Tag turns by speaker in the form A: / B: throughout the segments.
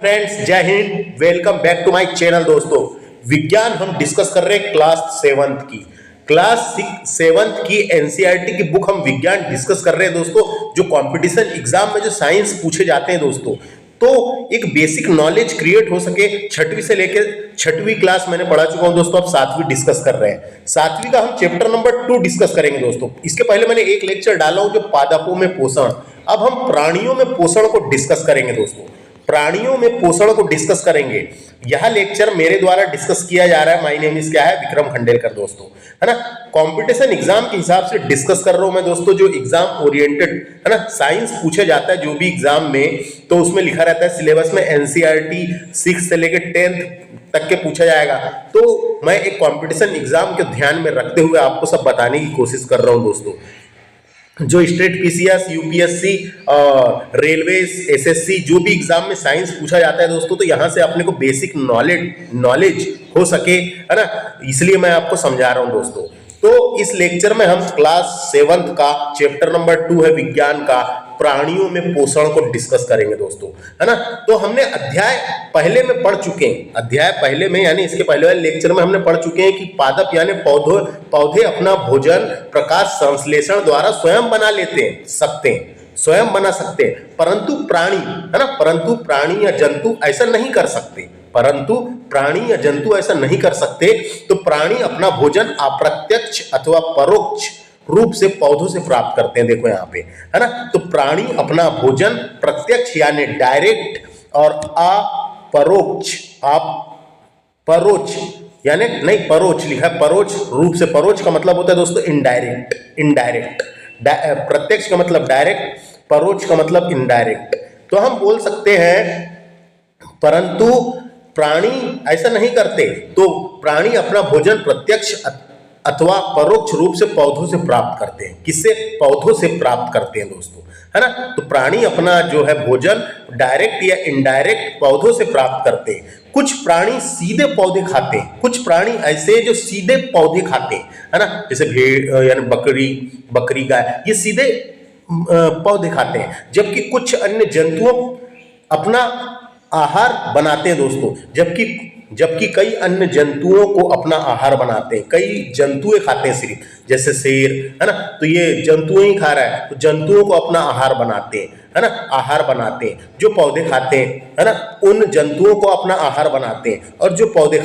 A: Friends, जय हिंद। Welcome back to my channel. दोस्तों, विज्ञान हम डिस्कस कर रहे हैं क्लास 7th की एनसीईआरटी की बुक हम विज्ञान डिस्कस कर रहे हैं दोस्तों। जो कंपटीशन एग्जाम में जो साइंस पूछे जाते हैं दोस्तों, तो एक बेसिक नॉलेज क्रिएट हो सके। 6वीं से लेकर 6वीं क्लास मैंने पढ़ा चुका हूं दोस्तों। अब 7वीं डिस्कस कर रहे हैं। 7वीं का हम चैप्टर नंबर 2 डिस्कस करेंगे दोस्तों। इसके पहले मैंने एक लेक्चर डाला हूं जो पादपों में पोषण। अब हम प्राणियों में पोषण को डिस्कस करेंगे दोस्तों। प्राणियों में पोषण को डिस्कस करेंगे। यह लेक्चर मेरे द्वारा डिस्कस किया जा रहा है। माय नेम इज क्या है, विक्रम खंडेलकर दोस्तों, है ना। कंपटीशन एग्जाम के हिसाब से डिस्कस कर रहा हूं मैं दोस्तों। जो एग्जाम ओरिएंटेड है ना, साइंस पूछा जाता है जो भी एग्जाम में, तो उसमें लिखा रहता है सिलेबस में एनसीईआरटी 6 से लेकर 10th तक के पूछा जाएगा। तो मैं एक कंपटीशन एग्जाम के ध्यान में रखते हुए आपको सब बताने की कोशिश कर रहा हूं दोस्तों। जो state PCS, UPSC, railway, SSC, जो भी एग्जाम में साइंस पूछा जाता है दोस्तों, तो यहां से अपने को बेसिक नॉलेज हो सके, है ना, इसलिए मैं आपको समझा रहा हूं दोस्तों। तो इस लेक्चर में हम क्लास 7th का चैप्टर नंबर 2 है विज्ञान का, प्राणियों में पोषण को डिस्कस करेंगे दोस्तों, है ना। तो हमने अध्याय पहले में पढ़ चुके हैं। अध्याय पहले में यानी इसके पहले वाले लेक्चर में हमने पढ़ चुके हैं कि पादप यानी पौधे अपना भोजन प्रकाश संश्लेषण द्वारा स्वयं बना सकते हैं, स्वयं बना सकते हैं। परंतु प्राणी, है ना, परंतु प्राणी या जंतु ऐसा नहीं कर सकते। तो प्राणी अपना भोजन अप्रत्यक्ष अथवा परोक्ष रूप से पौधों से प्राप्त करते हैं। देखो यहाँ पे, है ना। तो प्राणी अपना भोजन प्रत्यक्ष यानी डायरेक्ट और परोक्ष यानी नहीं, परोक्ष लिखा है, परोक्ष रूप से। परोक्ष का मतलब होता है दोस्तों इनडायरेक्ट। प्रत्यक्ष का मतलब डायरेक्ट, परोक्ष का मतलब इनडायरेक्ट। तो हम बोल सकते हैं परंतु प्राणी ऐसा नहीं करते। तो प्राणी अपना भोजन प्रत्यक्ष अथवा परोक्ष रूप से पौधों से प्राप्त करते हैं। किससे? पौधों से प्राप्त करते हैं दोस्तों, है ना। तो प्राणी अपना जो है भोजन डायरेक्ट या इनडायरेक्ट पौधों से प्राप्त करते हैं। कुछ प्राणी सीधे पौधे खाते हैं। कुछ प्राणी ऐसे जो सीधे पौधे खाते हैं, है ना, जैसे भेड़ यानी बकरी, गाय, ये सीधे पौधे खाते हैं। जबकि कुछ अन्य जंतुओं अपना आहार बनाते हैं दोस्तों। जबकि कई अन्य जंतुओं को अपना आहार बनाते हैं। कई जंतुएं खाते हैं सिर्फ, जैसे शेर, है ना। तो ये जंतुएं ही खा रहा है, तो जंतुओं को अपना आहार बनाते हैं, है ना, आहार बनाते हैं। जो पौधे खाते हैं, है ना, उन जंतुओं को अपना आहार बनाते हैं। और जो पौधे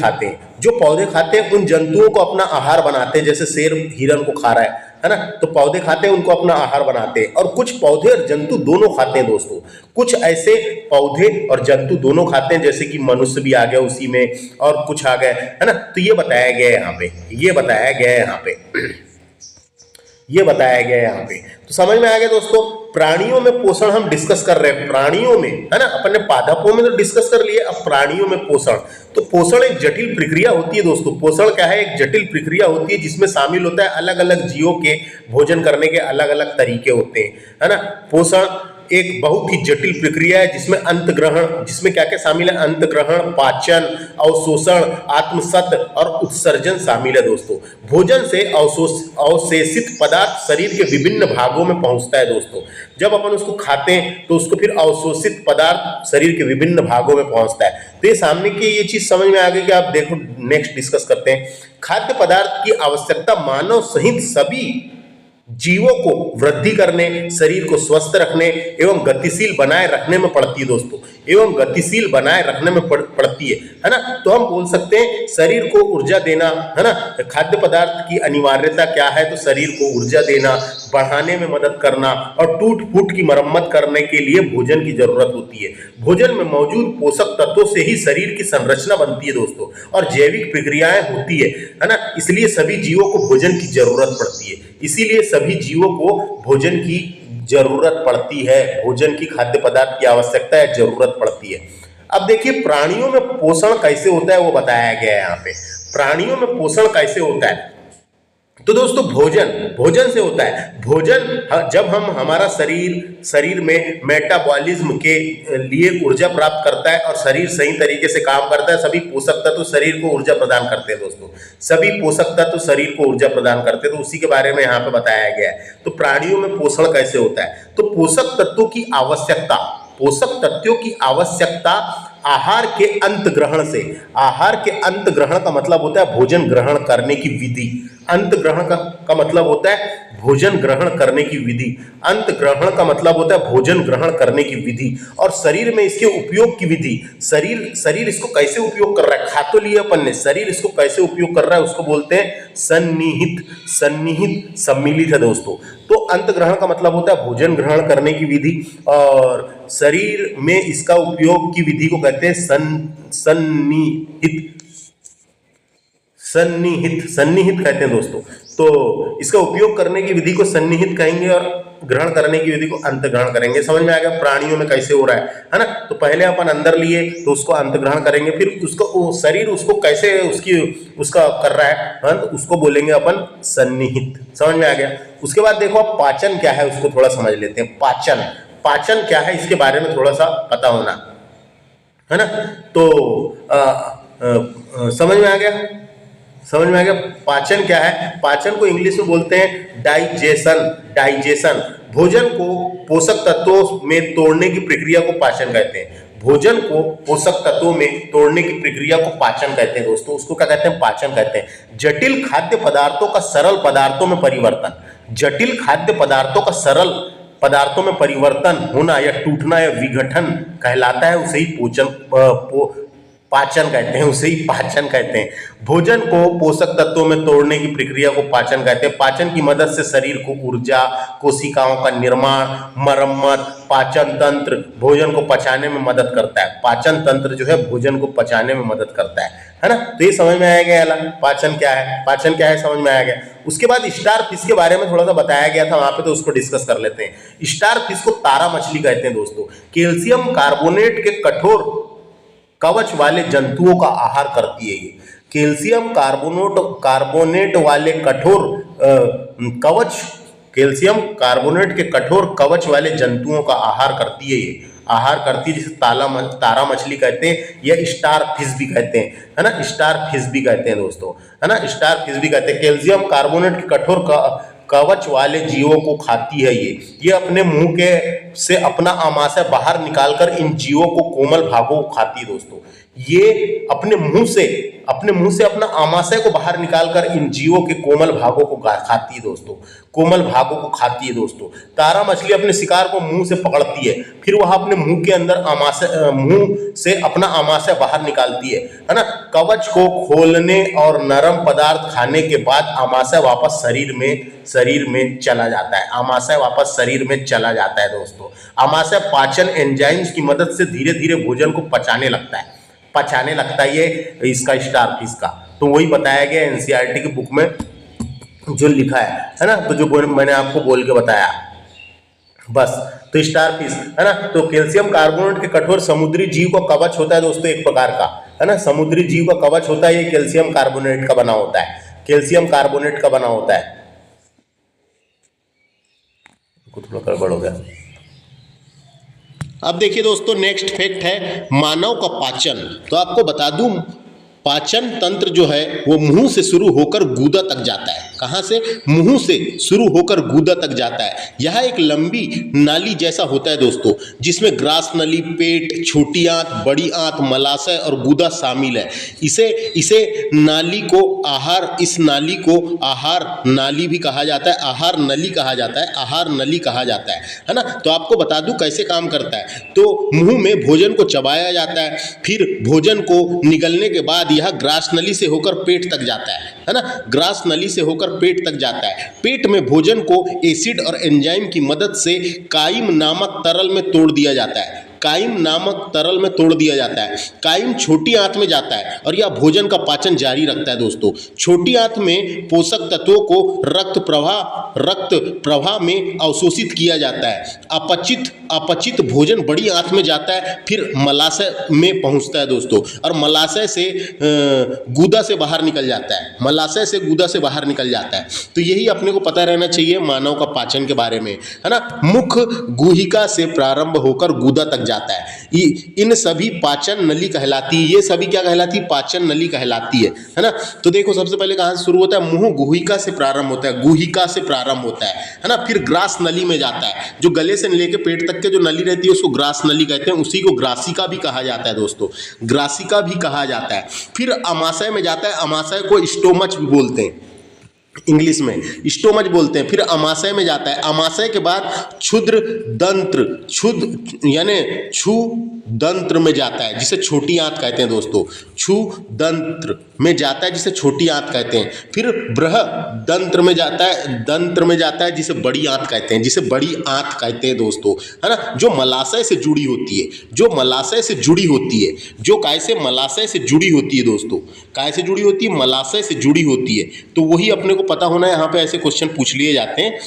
A: खाते हैं उन जंतुओं को अपना आहार बनाते हैं। जैसे शेर हिरन को खा रहा है ना। तो पौधे खाते हैं, उनको अपना आहार बनाते हैं। और कुछ पौधे और जंतु दोनों खाते हैं दोस्तों। कुछ ऐसे पौधे और जंतु दोनों खाते हैं, जैसे कि मनुष्य भी आ गया उसी में, और कुछ आ गए, है ना। तो ये बताया गया है यहाँ पे। तो समझ में आ गया दोस्तों। प्राणियों में पोषण हम डिस्कस कर रहे हैं। प्राणियों में, है ना, अपन ने पादपों में तो डिस्कस कर लिए, अब प्राणियों में पोषण। तो पोषण एक जटिल प्रक्रिया होती है दोस्तों। पोषण क्या है? एक जटिल प्रक्रिया होती है जिसमें शामिल होता है अलग अलग जीवों के भोजन करने के अलग अलग तरीके होते हैं, है ना। पोषण एक बहुत ही जटिल प्रक्रिया है जिसमें क्या क्या शामिल है? अंतग्रहण, पाचन, अवशोषण, आत्मसत और उत्सर्जन शामिल है दोस्तों। भोजन से अवशेषित पदार्थ शरीर के विभिन्न भागों में पहुंचता है दोस्तों। जब अपन उसको खाते हैं तो उसको फिर अवशोषित पदार्थ शरीर के विभिन्न भागों में पहुंचता है। तो ये सामने की ये चीज समझ में आ गई कि आप देखो, नेक्स्ट डिस्कस करते हैं। खाद्य पदार्थ की आवश्यकता मानव सहित सभी जीवों को वृद्धि करने, शरीर को स्वस्थ रखने एवं गतिशील बनाए रखने में पड़ती है दोस्तों। है ना। तो हम बोल सकते हैं शरीर को ऊर्जा देना, है ना। खाद्य पदार्थ की अनिवार्यता क्या है? तो शरीर को ऊर्जा देना, बढ़ाने में मदद करना और टूट फूट की मरम्मत करने के लिए भोजन की जरूरत होती है। भोजन में मौजूद पोषक तत्वों से ही शरीर की संरचना बनती है दोस्तों, और जैविक प्रक्रियाएं होती है ना। इसलिए सभी जीवों को भोजन की जरूरत पड़ती है। भोजन की खाद्य पदार्थ की आवश्यकता है, जरूरत पड़ती है। अब देखिए प्राणियों में पोषण कैसे होता है वो बताया गया है यहाँ पे। प्राणियों में पोषण कैसे होता है? तो दोस्तों भोजन से होता है। भोजन जब हमारा शरीर में मेटाबॉलिज्म के लिए ऊर्जा प्राप्त करता है और शरीर सही तरीके से काम करता है, सभी पोषक तत्व शरीर को ऊर्जा प्रदान करते हैं दोस्तों। सभी पोषक तत्व शरीर को ऊर्जा प्रदान करते हैं, तो उसी के बारे में यहाँ पे बताया गया है। तो प्राणियों में पोषण कैसे होता है? तो पोषक तत्वों की आवश्यकता आहार के अंत ग्रहण से। आहार के अंत ग्रहण का मतलब होता है भोजन ग्रहण करने की विधि। अंत ग्रहण का मतलब होता है भोजन ग्रहण करने की विधि। अंत ग्रहण का मतलब होता है भोजन ग्रहण करने की विधि। और शरीर में इसके उपयोग की विधि, शरीर इसको कैसे उपयोग कर रहा है, खा तो लिया अपन ने, शरीर इसको कैसे उपयोग कर रहा है उसको बोलते हैं सन्निहित। सन्निहित सम्मिलित है दोस्तों। तो अंत ग्रहण का मतलब होता है भोजन ग्रहण करने की विधि, और शरीर में इसका उपयोग की विधि को कहते हैं सन्निहित। सन्निहित कहते हैं दोस्तों। तो इसका उपयोग करने की विधि को सन्निहित कहेंगे और ग्रहण करने की विधि को अंत ग्रहण करेंगे। समझ में आ गया प्राणियों में कैसे हो रहा है ना। तो पहले अपन अंदर लिए तो उसको अंत ग्रहण करेंगे, फिर उसको शरीर उसको कैसे उसका कर रहा है तो उसको बोलेंगे अपन सन्निहित। समझ में आ गया। उसके बाद देखो अब पाचन क्या है उसको थोड़ा समझ लेते हैं। पाचन क्या है इसके बारे में थोड़ा सा पता होना है ना। तो समझ में आ गया। पाचन क्या है। पाचन को इंग्लिश में बोलते हैं डाइजेशन। भोजन को पोषक तत्वों में तोड़ने की प्रक्रिया को पाचन कहते हैं। भोजन को पोषक तत्वों में तोड़ने की प्रक्रिया को पाचन कहते हैं दोस्तों। उसको क्या कहते हैं, पाचन कहते हैं। जटिल खाद्य पदार्थों का सरल पदार्थों में परिवर्तन। जटिल खाद्य पदार्थों का सरल पदार्थों में परिवर्तन होना या टूटना या विघटन कहलाता है, उसे ही पाचन कहते हैं। उसे ही पाचन कहते हैं। भोजन को पोषक तत्वों में तोड़ने की प्रक्रिया को पाचन कहते हैं। पाचन की मदद से शरीर को ऊर्जा, कोशिकाओं का निर्माण, मरम्मत, पाचन तंत्र भोजन को पचाने में मदद करता है। पाचन तंत्र जो है भोजन को पचाने में मदद करता है ना। तो ये समझ में आया गया पाचन क्या है, समझ में आया गया। उसके बाद स्टार फिश के बारे में थोड़ा सा बताया गया था वहां पे, तो उसको डिस्कस कर लेते हैं। स्टार फिश को तारा मछली कहते हैं दोस्तों। कैल्शियम कार्बोनेट के कठोर कवच वाले जंतुओं का आहार करती है ये। कैल्शियम कार्बोनेट वाले कठोर कैल्शियम कार्बोनेट के कठोर कवच वाले जंतुओं का आहार करती है ये। आहार करती है जिसे तारा मछली कहते हैं या स्टार फिश भी कहते हैं, है ना। स्टार फिश भी कहते हैं दोस्तों, है ना। स्टार फिश भी कहते हैं। कैल्शियम कार्बोनेट के कठोर कवच वाले जीवों को खाती है ये अपने मुंह के से अपना आमाशय बाहर निकालकर इन जीवों को कोमल भागों को खाती है दोस्तों। ये अपने मुंह से अपना आमाशय को बाहर निकालकर इन जीवों के कोमल भागों को खाती है दोस्तों। कोमल भागों को खाती है दोस्तों। तारा मछली अपने शिकार को मुंह से पकड़ती है, फिर वह अपने मुंह के अंदर मुंह से अपना आमाशय बाहर निकालती है ना। कवच को खोलने और नरम पदार्थ खाने के बाद आमाशय वापस शरीर में चला जाता है। आमाशय वापस शरीर में चला जाता है दोस्तों। आमाशय पाचन एंजाइम्स की मदद से धीरे धीरे भोजन को पचाने लगता है ये इसका स्टार फिश का। तो वही बताया गया एनसीईआरटी की बुक में जो लिखा है ना। तो जो मैंने आपको बोल के बताया बस। तो स्टार फिश है ना। तो कैल्शियम कार्बोनेट के कठोर समुद्री जीव का कवच होता है दोस्तों एक प्रकार का, है ना। समुद्री जीव का कवच होता है ये कैल्शियम कार्बोनेट का बना होता है। कैल्शियम कार्बोनेट का बना होता है। थोड़ा गड़बड़ हो गया। अब देखिए दोस्तों नेक्स्ट फैक्ट है मानव का पाचन। तो आपको बता दूं पाचन तंत्र जो है वो मुंह से शुरू होकर गूदा तक जाता है। कहाँ से? मुंह से शुरू होकर गूदा तक जाता है। यह एक लंबी नाली जैसा होता है दोस्तों, जिसमें ग्रास नली, पेट, छोटी आंत, बड़ी आंत, मलाशय और गूदा शामिल है। इस नाली को आहार नाली भी कहा जाता है, आहार नली कहा जाता है ना। तो आपको बता दूं कैसे काम करता है। तो मुंह में भोजन को चबाया जाता है, फिर भोजन को निगलने के बाद यह ग्रास नली से होकर पेट तक जाता है ना। ग्रास नली से होकर पेट तक जाता है। पेट में भोजन को एसिड और एंजाइम की मदद से काइम नामक तरल में तोड़ दिया जाता है। काइम छोटी आंत में जाता है और यह भोजन का पाचन जारी रखता है दोस्तों। छोटी आंत में पोषक तत्वों को रक्त प्रवाह में अवशोषित किया जाता है। अपचित भोजन बड़ी आंत में जाता है, फिर मलाशय में पहुंचता है दोस्तों, और मलाशय से गूदा से बाहर निकल जाता है। तो यही अपने को पता रहना चाहिए मानव का पाचन के बारे में, है ना। मुख गुहिका से प्रारंभ होकर गूदा तक जाता है। इन सभी पाचन नली कहलाती है। ये सभी क्या कहलाती है? पाचन नली कहलाती है ना। तो देखो सबसे पहले कहाँ से शुरू होता है? मुंह गुहिका से प्रारंभ होता है, गुहिका से प्रारंभ होता है ना। फिर ग्रास नली में जाता है, जो गले से लेके पेट तक के जो नली रहती है उसको ग्रास नली कहते हैं। उसी को ग्रासिका भी कहा जाता है दोस्तों, ग्रासिका भी कहा जाता है। फिर अमाशय में जाता है, अमाशय को स्टोमच भी बोलते हैं, इंग्लिश में स्टोमच बोलते हैं। फिर अमाशय में जाता है, अमाशय के बाद क्षुद्र दंत्र, यानी क्षुदंत्र में जाता है, जिसे छोटी आंत कहते हैं दोस्तों, क्षुदंत्र में जाता है जिसे छोटी आंत कहते हैं। फिर बृहदंत्र में जाता है, दंत्र में जाता है जिसे बड़ी आंत कहते हैं, जिसे बड़ी आंत कहते हैं दोस्तों, है ना। जो मलाशय से जुड़ी होती है, जो मलाशय से जुड़ी होती है, जो काय से? मलाशय से जुड़ी होती है दोस्तों। काय से जुड़ी होती है? मलाशय से जुड़ी होती है। तो वही अपने को पता होना है। यहाँ पे ऐसे क्वेश्चन पूछ लिए जाते हैं,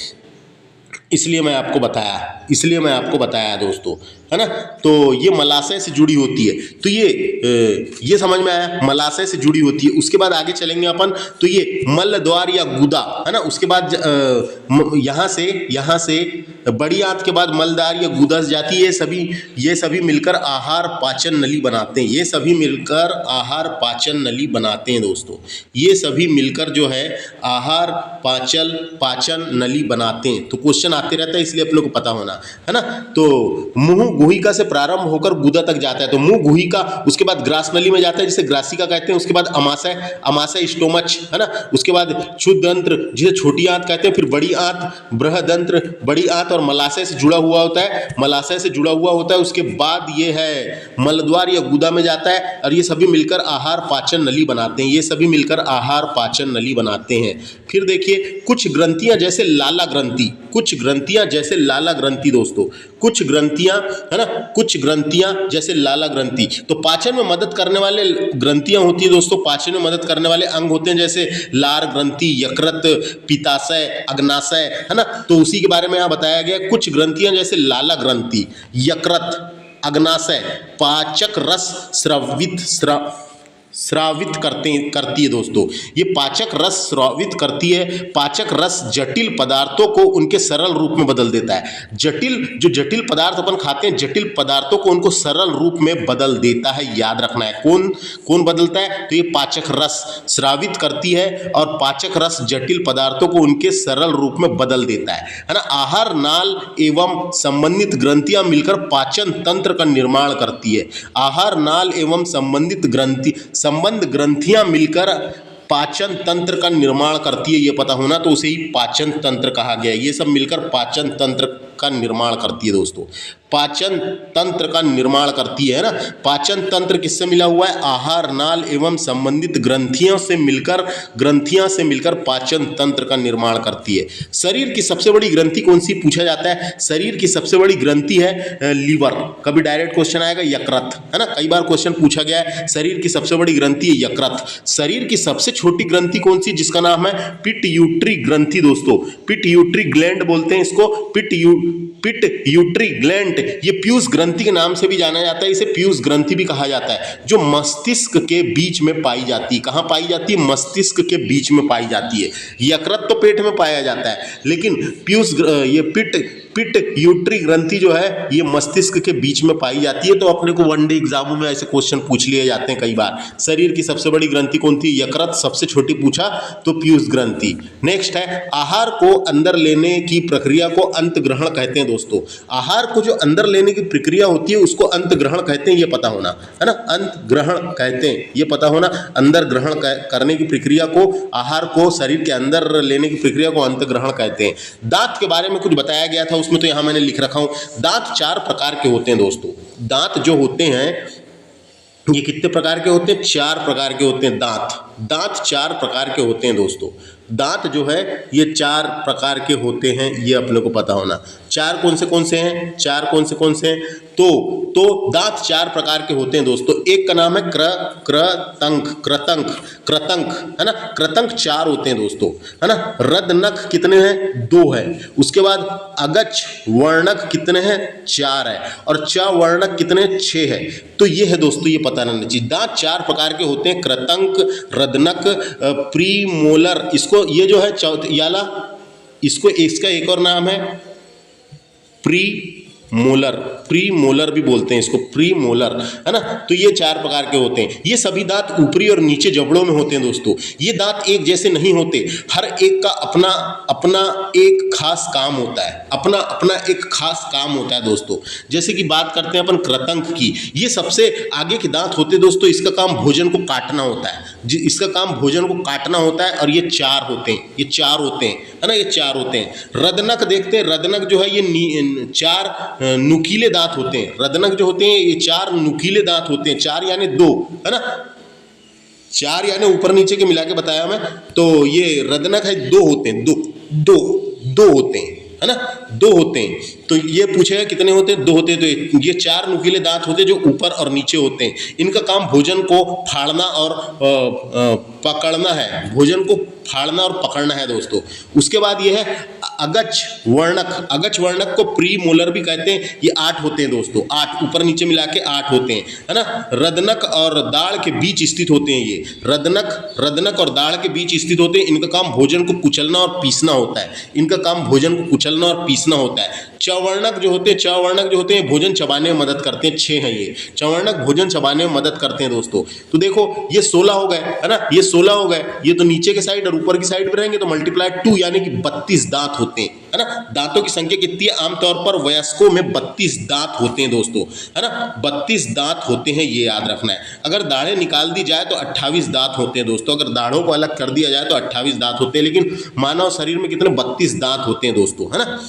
A: इसलिए मैं आपको बताया दोस्तों, है ना। तो ये मलाशय से जुड़ी होती है। तो ये समझ में आया, मलाशय से जुड़ी होती है। उसके बाद आगे चलेंगे अपन, तो ये मलद्वार या गुदा, है ना। उसके बाद यहाँ से बड़ी आंत के बाद मलद्वार या गुदा जाती है। ये सभी मिलकर आहार पाचन नली बनाते हैं। ये सभी मिलकर आहार पाचन नली बनाते हैं दोस्तों। ये सभी मिलकर जो है आहार पाचन नली बनाते हैं। तो क्वेश्चन आते रहता है, इसलिए अपने को पता होना, है ना। तो मुंह गुहिका से प्रारंभ होकर गुदा तक जाता है। तो मुंह गुहिका, उसके बाद ग्रास नली में जाता है जिसे ग्रासिका कहते हैं। उसके बाद अमाशय स्टोमच, है ना। उसके बाद क्षुद्रदंत्र जिसे छोटी आंत कहते हैं। फिर बड़ी आंत, बृहदंत्र, बड़ी आंत, और मलाशय से जुड़ा हुआ होता है। उसके बाद ये है मलद्वार या गुदा में जाता है, और ये सभी मिलकर आहार पाचन नली बनाते हैं। फिर देखिए कुछ ग्रंथियां जैसे लाला ग्रंथि दोस्तों, कुछ ग्रंथियां, है ना, कुछ ग्रंथियां जैसे लाला ग्रंथि। तो पाचन में मदद करने वाले ग्रंथियां होती है दोस्तों, पाचन में मदद करने वाले अंग होते हैं, जैसे लार ग्रंथि, यकृत, पित्ताशय, अग्नाशय, है ना। तो उसी के बारे में यहाँ बताया गया। कुछ ग्रंथियां जैसे लाला ग्रंथि, यकृत, अग्नाशय पाचक रस स्रावित करती है दोस्तों। ये पाचक रस स्रावित करती है। पाचक रस जटिल पदार्थों को उनके सरल रूप में बदल देता है। जो जटिल पदार्थ अपन खाते हैं, जटिल पदार्थों को उनको सरल रूप में बदल देता है। याद रखना है, कौन बदलता है? तो ये पाचक रस स्रावित करती है, और पाचक रस जटिल पदार्थों को उनके सरल रूप में बदल देता है ना। आहार नाल एवं संबंधित ग्रंथियां मिलकर पाचन तंत्र का निर्माण करती है। आहार नाल एवं संबंध ग्रंथियां मिलकर पाचन तंत्र का निर्माण करती है। ये पता होना, तो उसे ही पाचन तंत्र कहा गया है। ये सब मिलकर पाचन तंत्र का निर्माण करती है दोस्तों, पाचन तंत्र का निर्माण करती है ना। पाचन तंत्र किससे मिला हुआ है? आहार नाल एवं संबंधित ग्रंथियों से मिलकर पाचन तंत्र का निर्माण करती है। शरीर की सबसे बड़ी ग्रंथि कौन सी पूछा जाता है? शरीर की सबसे बड़ी ग्रंथि है लीवर। कभी डायरेक्ट क्वेश्चन आएगा यकृत, है ना, कई बार क्वेश्चन पूछा गया है। शरीर की सबसे बड़ी ग्रंथि है यकृत। शरीर की सबसे छोटी ग्रंथि कौन सी? जिसका नाम है पिट्यूटरी ग्रंथि दोस्तों, पिट्यूटरी ग्लैंड बोलते हैं इसको, पिट्यूटरी ग्लैंड। ये पीयूष ग्रंथि के नाम से भी जाना जाता है, इसे पीयूष ग्रंथि भी कहा जाता है, जो मस्तिष्क के बीच में पाई जाती है। कहाँ पाई जाती है? मस्तिष्क के बीच में पाई जाती है। यकृत तो पेट में पाया जाता है, लेकिन ये पिट्यूटरी ग्रंथि जो है ये मस्तिष्क के बीच में पाई जाती है। तो अपने को वनडे एग्जामों में ऐसे क्वेश्चन पूछ लिए जाते हैं कई बार। शरीर की सबसे बड़ी ग्रंथि कौन थी? यकृत। सबसे छोटी पूछा तो पीयूष ग्रंथि। नेक्स्ट है आहार को अंदर लेने की प्रक्रिया को अंत ग्रहण कहते हैं दोस्तों। आहार को जो अंदर लेने की प्रक्रिया होती है उसको अंत ग्रहण कहते हैं, ये पता होना, है ना। अंत ग्रहण कहते हैं, ये पता होना। अंदर ग्रहण करने की प्रक्रिया को, आहार को शरीर के अंदर लेने की प्रक्रिया को अंत ग्रहण कहते हैं। दांत के बारे में कुछ बताया गया था उसमें, तो यहां मैंने लिख रखा हूं। दांत 4 प्रकार के होते हैं दोस्तों। दांत जो होते हैं ये कितने प्रकार के होते हैं? 4 प्रकार के होते हैं दांत 4 प्रकार के होते हैं दोस्तों। दांत जो है ये 4 प्रकार के होते हैं, ये अपने को पता होना। 4 कौन से हैं? 4 कौन से हैं? तो दांत 4 प्रकार के होते हैं दोस्तों। एक का नाम है कृतंक, है ना। कृतंक 4 होते हैं दोस्तों, है ना। रदनख कितने हैं? 2 है। उसके बाद अगच वर्णक कितने हैं? 4 है। और च वर्णक कितने? 6 है। तो ये है दोस्तों, ये पता रहना चाहिए। दांत 4 प्रकार के होते हैं, कृतंक, रदनक, प्रीमोलर। इसको ये जो है याला, इसको इसका एक और नाम है मोलर, प्री मोलर भी बोलते हैं इसको, प्री मोलर, है ना। तो ये 4 प्रकार के होते हैं। ये सभी दांत ऊपरी और नीचे जबड़ों में होते हैं दोस्तों। ये दांत एक जैसे नहीं होते, हर एक का अपना अपना एक खास काम होता है, अपना अपना एक खास काम होता है दोस्तों। जैसे कि बात करते हैं अपन कृतंक की, ये सबसे आगे के दांत होते हैं दोस्तों। इसका काम भोजन को काटना होता है, इसका काम भोजन को काटना होता है, और ये 4 होते हैं, ये 4 होते हैं, है ना, ये 4 होते हैं। रदनक देखते हैं, रदनक जो है ये 4 नुकीले दांत होते हैं। रदनक जो होते हैं ये 4 नुकीले दांत होते हैं, 4 यानी 2, है ना, 4 यानी ऊपर नीचे के मिला के बताया मैं। तो ये रदनक है, 2 होते हैं, 2 होते हैं, है ना, 2 होते हैं। तो ये पूछेगा कितने होते हैं, 2 होते हैं। तो ये 4 नुकीले दांत होते हैं जो ऊपर और नीचे होते हैं। इनका काम भोजन को फाड़ना और पकड़ना है, भोजन को फाड़ना और पकड़ना है दोस्तों। उसके बाद ये है अगच वर्णक। अगच वर्णक को प्री मोलर भी कहते हैं। ये 8 होते हैं दोस्तों, 8 ऊपर नीचे मिला के 8 होते हैं, है ना। रदनक और दाढ़ के बीच स्थित होते हैं ये। रदनक और दाढ़ के बीच स्थित होते हैं। इनका काम भोजन को कुचलना और पीसना होता है। इनका काम भोजन को कुचलना और पीसना होता है। चवर्णक जो होते हैं भोजन चबाने में मदद करते हैं। 6 हैं ये चवर्णक, भोजन चबाने में मदद करते हैं दोस्तों। तो देखो ये 16 हो गए, है ना, ये 16 हो गए। ये तो नीचे के साइड और ऊपर की साइड पे रहेंगे, तो मल्टीप्लाई 2 यानी कि 32 दांत होते हैं, है ना। दांतों की संख्या कितनी है, आमतौर पर वयस्कों में 32 दांत होते हैं दोस्तों, है ना, 32 दांत होते हैं, ये याद रखना है। अगर दाढ़ें निकाल दी जाए तो 28 दांत होते हैं दोस्तों। अगर दाढ़ों को अलग कर दिया जाए तो 28 दांत होते हैं, लेकिन मानव शरीर में कितने 32 दांत होते हैं दोस्तों, है ना।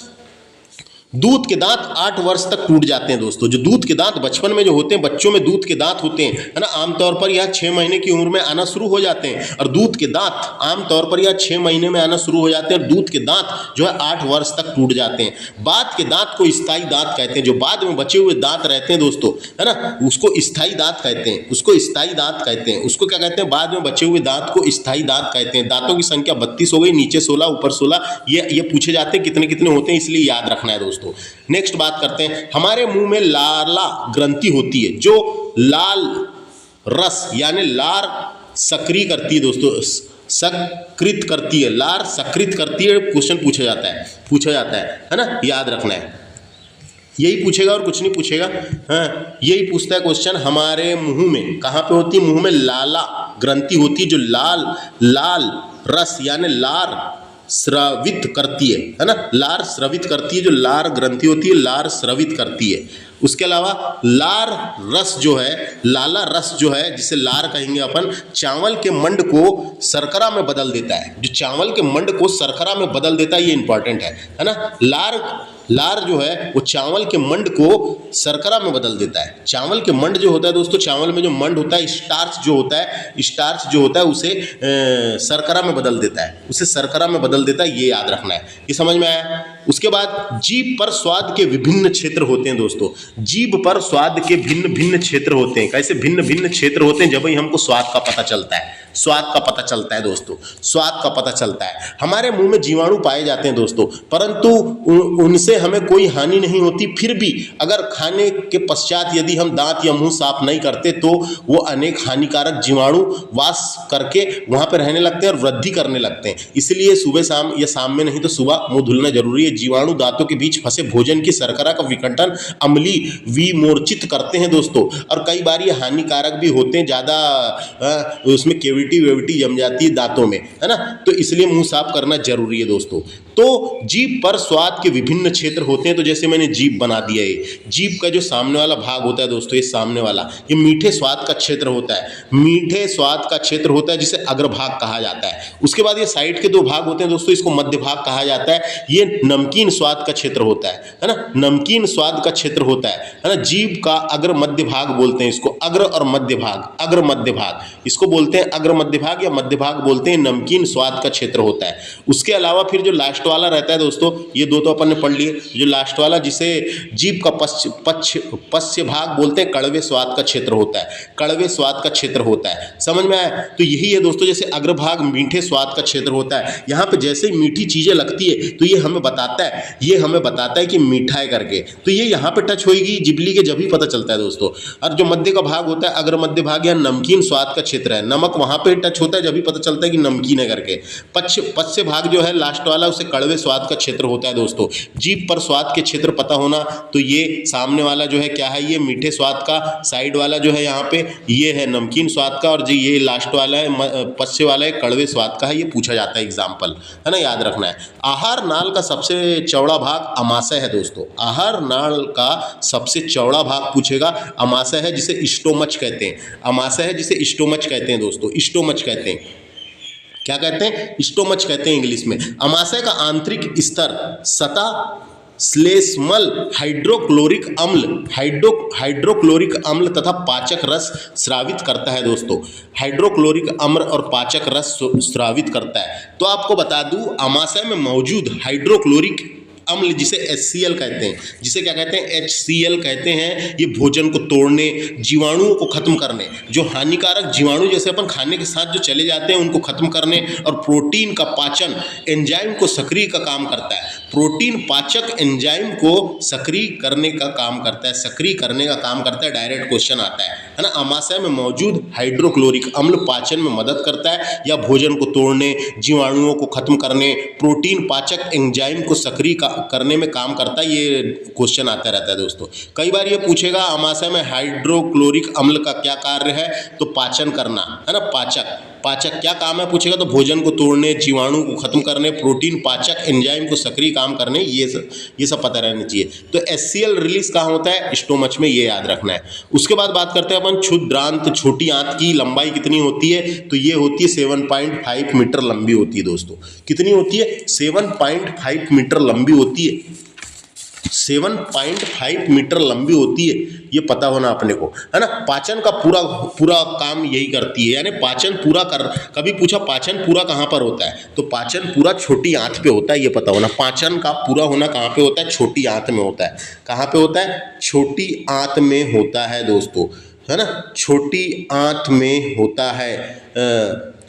A: दूध के दांत 8 वर्ष तक टूट जाते हैं दोस्तों। जो दूध के दांत बचपन में जो होते हैं, बच्चों में दूध के दांत होते हैं, है ना, आमतौर पर यह 6 महीने की उम्र में आना शुरू हो जाते हैं। और दूध के दांत आमतौर पर यह 6 महीने में आना शुरू हो जाते हैं, और दूध के दांत जो है 8 वर्ष तक टूट जाते हैं। बाद के दांत को स्थायी दांत कहते हैं। जो बाद में बचे हुए दांत रहते हैं दोस्तों, है ना, उसको स्थायी दांत कहते हैं, उसको स्थायी दांत कहते हैं। उसको क्या कहते हैं, बाद में बचे हुए दांत को स्थायी दांत कहते हैं। दांतों की संख्या 32 हो गई, नीचे 16 ऊपर 16। ये पूछे जाते हैं कितने कितने होते हैं, इसलिए याद रखना है दोस्तों। नेक्स्ट बात करते हैं, हमारे मुंह में लाला ग्रंथि होती है जो लाल रस यानी लार सक्रिय करती है दोस्तों, सकृत करती है, लार सकृत करती है। क्वेश्चन पूछा जाता है ना, याद रखना है। यही पूछेगा और कुछ नहीं पूछेगा, हाँ, यही पूछता है क्वेश्चन। हमारे मुंह में कहाँ पे होती है, मुंह में लाला ग्रंथि होती है जो लाल रस यानी लार स्रावित करती है ना, लार स्रावित करती है। जो लार ग्रंथि होती है लार स्रावित करती है। उसके अलावा लार रस जो है, लाला रस जो है, जिसे लार कहेंगे अपन, चावल के मंड को शर्करा में बदल देता है। जो चावल के मंड को शर्करा में बदल देता है, ये इंपॉर्टेंट है ना। लार जो है वो चावल के मंड को शर्करा में बदल देता है। चावल के मंड जो होता है दोस्तों, चावल में जो मंड होता है, स्टार्च जो होता है उसे शर्करा में बदल देता है, उसे शर्करा में बदल देता है। ये याद रखना है, ये समझ में आया। उसके बाद जीभ पर स्वाद के विभिन्न क्षेत्र होते हैं दोस्तों। जीभ पर स्वाद के भिन्न भिन्न क्षेत्र होते हैं। कैसे भिन्न भिन्न क्षेत्र होते हैं, जब ही हमको स्वाद का पता चलता है, स्वाद का पता चलता है दोस्तों, स्वाद का पता चलता है। हमारे मुंह में जीवाणु पाए जाते हैं दोस्तों, परंतु उनसे हमें कोई हानि नहीं होती। फिर भी अगर खाने के पश्चात यदि हम दांत या मुंह साफ नहीं करते तो वो अनेक हानिकारक जीवाणु वास करके वहां पर रहने लगते हैं और वृद्धि करने लगते हैं। इसलिए सुबह शाम या शाम में नहीं तो सुबह मुंह धुलना जरूरी है। जीवाणु दांतों के बीच फंसे भोजन की शर्करा का विघटन अम्लीय विमोर्चित करते हैं दोस्तों, और कई बार ये हानिकारक भी होते हैं। ज़्यादा उसमें वेविटी जम जाती है दांतों में, है ना, तो इसलिए मुंह साफ करना जरूरी है दोस्तों। तो जीभ पर स्वाद के विभिन्न क्षेत्र होते हैं। तो जैसे मैंने जीभ बना दिया है, जीभ का जो सामने वाला भाग होता है दोस्तों, ये सामने वाला, ये मीठे स्वाद का क्षेत्र होता है, मीठे स्वाद का क्षेत्र होता है, जिसे अग्रभाग कहा जाता है। उसके बाद ये साइड के 2 भाग होते हैं दोस्तों, इसको मध्य भाग कहा जाता है। ये नमकीन स्वाद का क्षेत्र होता है ना, नमकीन स्वाद का क्षेत्र होता है ना। जीभ का अग्र मध्य भाग बोलते हैं इसको, अग्र और मध्य भाग, अग्र मध्य भाग इसको बोलते हैं, अग्र मध्य भाग या मध्य भाग बोलते हैं। नमकीन स्वाद का क्षेत्र होता है। उसके अलावा फिर जो लास्ट वाला रहता है दोस्तों, ये 2 तो अपन ने पढ़ लिए। जो लास्ट वाला, जिसे जीभ का पश्च भाग बोलते हैं, कड़वे स्वाद का क्षेत्र होता है, कड़वे स्वाद का क्षेत्र होता है। समझ में आया। तो यही है दोस्तों, जैसे अग्रभाग मीठे स्वाद का क्षेत्र होता है। यहाँ पे जैसे ही मीठी चीजें लगती है तो ये हमें बताता बताता है, ये हमें बताता है कि मीठा है करके, तो ये यहाँ पे टच होगी जिबली के, जब ही पता चलता है दोस्तों। और जो मध्य का भाग होता है, अग्र मध्य भाग या नमकीन स्वाद का क्षेत्र है, नमक वहाँ पे टच होता है जब भी पता चलता है कि नमकीन है करके। पश्च भाग जो है लास्ट वाला, उसे कड़वे स्वाद का क्षेत्र होता है दोस्तों। जीभ पर स्वाद के क्षेत्र पता होना, तो ये सामने वाला जो है क्या है, ये मीठे स्वाद का, साइड वाला जो है यहाँ पे ये है नमकीन स्वाद का, और जो ये लास्ट वाला है पश्च वाला है कड़वे स्वाद का है। ये पूछा जाता है एग्जाम्पल, है ना, याद रखना है। आहार नाल का सबसे चौड़ा भाग अमाशय है दोस्तों। आहार नाल का सबसे चौड़ा भाग पूछेगा, अमाशय है जिसे स्टोमच कहते हैं। अमाशय है जिसे स्टोमच कहते हैं दोस्तों, स्टोमच कहते हैं। क्या कहते हैं? स्टोमच कहते हैं इंग्लिश में। अमाशय का आंतरिक स्तर सतह श्लेष्मल हाइड्रोक्लोरिक अम्ल तथा पाचक रस स्रावित करता है दोस्तों। हाइड्रोक्लोरिक अम्ल और पाचक रस स्रावित करता है। तो आपको बता दूं, अमाशय में मौजूद हाइड्रोक्लोरिक अम्ल जिसे HCl कहते हैं, जिसे क्या कहते हैं, HCl कहते हैं, ये भोजन को तोड़ने, जीवाणुओं को खत्म करने, जो हानिकारक जीवाणु जैसे अपन खाने के साथ जो चले जाते हैं उनको खत्म करने, और प्रोटीन का पाचन एंजाइम को सक्रिय का काम करता है। प्रोटीन पाचक एंजाइम को सक्रिय करने का काम करता है, सक्रिय करने का काम करता है। डायरेक्ट क्वेश्चन आता है ना। अमाशय में मौजूद हाइड्रोक्लोरिक अम्ल पाचन में मदद करता है, या भोजन को तोड़ने, जीवाणुओं को खत्म करने, प्रोटीन पाचक एंजाइम को सक्रिय करने में काम करता है। ये क्वेश्चन आता रहता है दोस्तों। कई बार ये पूछेगा अमाशय में हाइड्रोक्लोरिक अम्ल का क्या कार्य है, तो पाचन करना, है ना। पाचक क्या काम है पूछेगा, तो भोजन को तोड़ने, जीवाणु को खत्म करने, प्रोटीन पाचक एंजाइम को सक्रिय काम करने, ये सब पता रहना चाहिए। तो HCl रिलीज कहाँ होता है? स्टोमच में, ये याद रखना है। उसके बाद बात करते हैं अपन क्षुद्रांत। छोटी आंत की लंबाई कितनी होती है? तो ये होती है 7.5 मीटर लंबी होती है दोस्तों। कितनी होती है? 7.5 मीटर लंबी होती है। 7.5 मीटर लंबी होती है, ये पता होना अपने को, है ना। पाचन का पूरा काम यही करती है, यानी पाचन पूरा कभी पूछा पाचन पूरा कहाँ पर होता है, तो पाचन पूरा छोटी आंत पे होता है, ये पता होना। पाचन का पूरा होना कहाँ पे होता है? छोटी आंत में होता है। कहाँ पे होता है? छोटी आंत में होता है दोस्तों, है ना। छोटी आंत में होता है,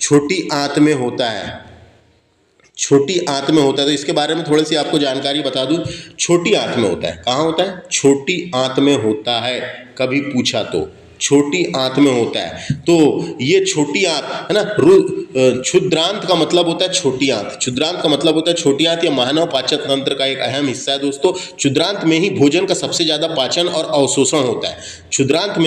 A: छोटी आंत में होता है, छोटी आंत में होता है। तो इसके बारे में थोड़ी सी आपको जानकारी बता दूं। छोटी आंत में होता है, कहाँ होता है? छोटी आंत में होता है, कभी पूछा तो छोटी आंत में होता है। तो ये छोटी आंत, है ना। क्षुद्रांत का मतलब होता है छोटी आंत। क्षुद्रांत का मतलब होता है छोटी आंत। ये मानव पाचन तंत्र का एक अहम हिस्सा है दोस्तों। क्षुद्रांत में ही भोजन का सबसे ज़्यादा पाचन और अवशोषण होता है। क्षुद्रांत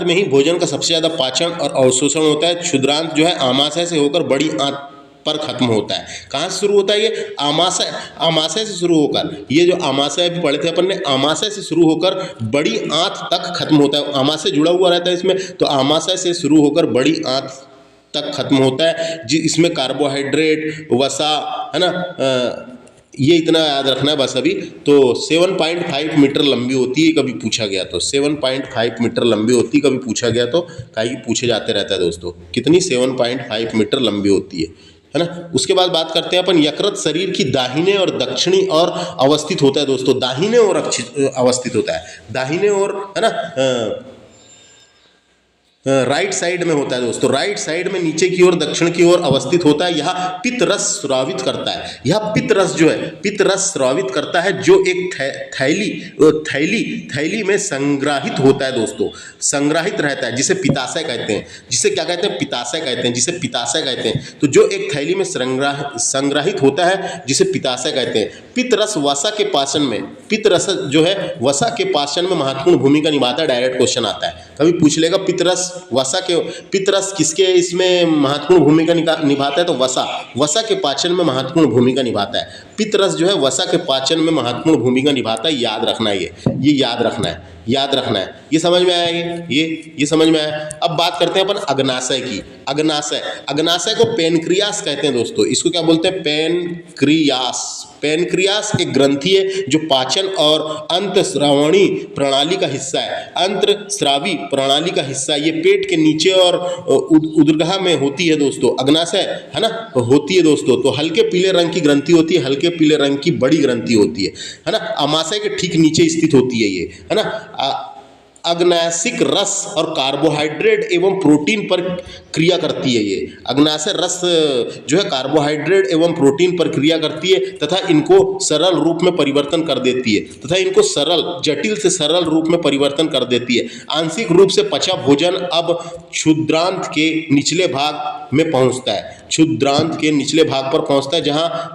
A: में ही भोजन का सबसे ज़्यादा पाचन और अवशोषण होता है। क्षुद्रांत जो है आमाशय से होकर बड़ी आंत पर खत्म होता है। कहाँ से शुरू होता है ये? आमाशय से शुरू होकर, ये जो आमाशय भी पढ़े थे अपन ने, आमाशय से शुरू होकर बड़ी आंत तक खत्म होता है। आमाशय जुड़ा हुआ रहता है इसमें, तो आमाशय से शुरू होकर बड़ी आंत तक खत्म होता है। इसमें कार्बोहाइड्रेट, वसा, है ना, ये इतना याद रखना है बस अभी। तो 7.5 मीटर लंबी होती है, कभी पूछा गया तो 7.5 मीटर लंबी होती है, कभी पूछा गया तो, कहीं पूछे जाते रहता है दोस्तों। कितनी? 7.5 मीटर लंबी होती है ना। उसके बाद बात करते हैं अपन यकृत शरीर की दाहिने और दक्षिणी ओर अवस्थित होता है दोस्तों। दाहिने ओर अवस्थित होता है, दाहिने ओर, है ना, राइट साइड में होता है दोस्तों। राइट साइड में नीचे की ओर, दक्षिण की ओर अवस्थित होता है। यह पित्त रस स्रावित करता है। यह पित्त रस जो है, पित्त रस स्रावित करता है, जो एक थैली में संग्रहित होता है दोस्तों। संग्रहित रहता है, जिसे पित्ताशय कहते हैं। जिसे क्या कहते हैं? पित्ताशय कहते हैं, जिसे पित्ताशय कहते हैं। तो जो एक थैली में संग्रहित होता है, जिसे पित्ताशय कहते हैं। पित्त रस वसा के पाचन में, पित्त रस जो है वसा के पाचन में महत्वपूर्ण भूमिका निभाता है। डायरेक्ट क्वेश्चन आता है, कभी पूछ लेगा पित्त रस वसा के, पित्त रस किसके इसमें महत्वपूर्ण भूमिका निभाता है? तो वसा के पाचन में महत्वपूर्ण भूमिका निभाता है। पित्त रस जो है वसा के पाचन में महत्वपूर्ण भूमिका निभाता है। याद रखना है, ये याद रखना है, याद रखना है। ये समझ में आया? ये समझ में आया। अब बात करते हैं अपन अग्नाशय की। अग्नाशय को पेनक्रियास कहते हैं दोस्तों। इसको क्या बोलते हैं? पेनक्रियास एक ग्रंथि है जो पाचन और अंतस्रावणी प्रणाली का हिस्सा है। अंतस्रावी प्रणाली का हिस्सा ये पेट के नीचे और उदरगाह में होती है दोस्तों। अग्नाशय, है ना, होती है दोस्तों। तो हल्के पीले रंग की ग्रंथि होती है, हल्के पीले रंग की बड़ी ग्रंथि होती है ना। अमाशय के ठीक नीचे स्थित होती है ये, है ना। अग्नाशिक रस और कार्बोहाइड्रेट एवं प्रोटीन पर क्रिया करती है। ये अग्नाशय रस जो है कार्बोहाइड्रेट एवं प्रोटीन पर क्रिया करती है तथा इनको सरल रूप में परिवर्तन कर देती है जटिल से सरल रूप में परिवर्तन कर देती है। आंशिक रूप से पचा भोजन अब क्षुद्रांत के निचले भाग में पहुंचता है, क्षुद्रांत के निचले भाग पर पहुंचता है,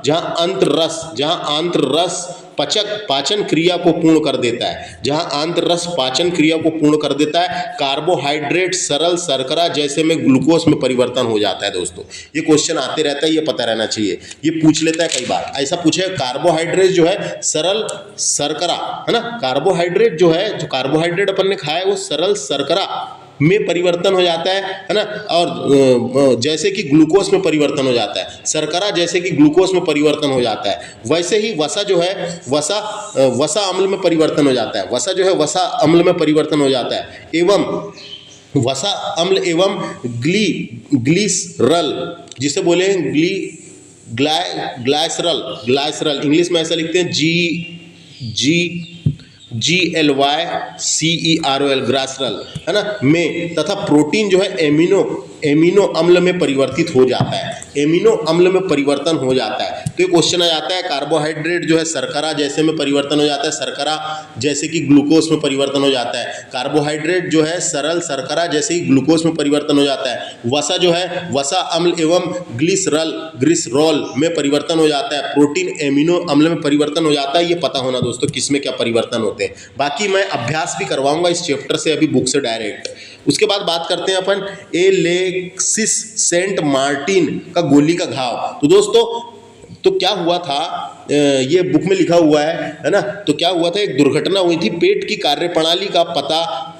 A: जहां आंत्र रस पाचन क्रिया को पूर्ण कर देता है, कार्बोहाइड्रेट सरल शर्करा जैसे में ग्लूकोज में परिवर्तन हो जाता है। दोस्तों ये क्वेश्चन आते रहता है, ये पता रहना चाहिए, ये पूछ लेता है कई बार। ऐसा पूछे कार्बोहाइड्रेट जो है सरल शर्करा है ना, कार्बोहाइड्रेट जो कार्बोहाइड्रेट अपन ने खाया है वो सरल शर्करा में परिवर्तन हो जाता है ना, और जैसे कि ग्लूकोज में परिवर्तन हो जाता है, शर्करा जैसे कि ग्लूकोज में परिवर्तन हो जाता है, वैसे ही वसा जो है वसा अम्ल में परिवर्तन हो जाता है, वसा अम्ल में परिवर्तन हो जाता है, एवं वसा अम्ल एवं ग्लिसरल जिसे बोले ग्लाइसरल इंग्लिश में ऐसा लिखते हैं GLYCEROL ग्लाइसरल है ना में, तथा प्रोटीन जो है एमिनो अम्ल में परिवर्तित हो जाता है, एमिनो अम्ल में परिवर्तन हो जाता है। तो ये क्वेश्चन आ जाता है कार्बोहाइड्रेट जो है शर्करा जैसे में परिवर्तन हो जाता है, शर्करा जैसे कि ग्लूकोज में परिवर्तन हो जाता है, कार्बोहाइड्रेट जो है सरल शर्करा जैसे ही ग्लूकोज में परिवर्तन हो जाता है, वसा जो है वसा अम्ल एवं ग्लिसरॉल में परिवर्तन हो जाता है, प्रोटीन एमिनो अम्ल में परिवर्तन हो जाता है। ये पता होना दोस्तों किसमें क्या परिवर्तन होते हैं। बाकी मैं अभ्यास भी करवाऊंगा इस चैप्टर से अभी बुक से डायरेक्ट। उसके बाद बात करते हैं अपन एलेक्सिस सेंट मार्टिन का गोली का घाव। तो दोस्तों तो क्या हुआ था, ये बुक में लिखा हुआ है ना, तो क्या हुआ था, एक दुर्घटना हुई थी, पेट की कार्यप्रणाली का पता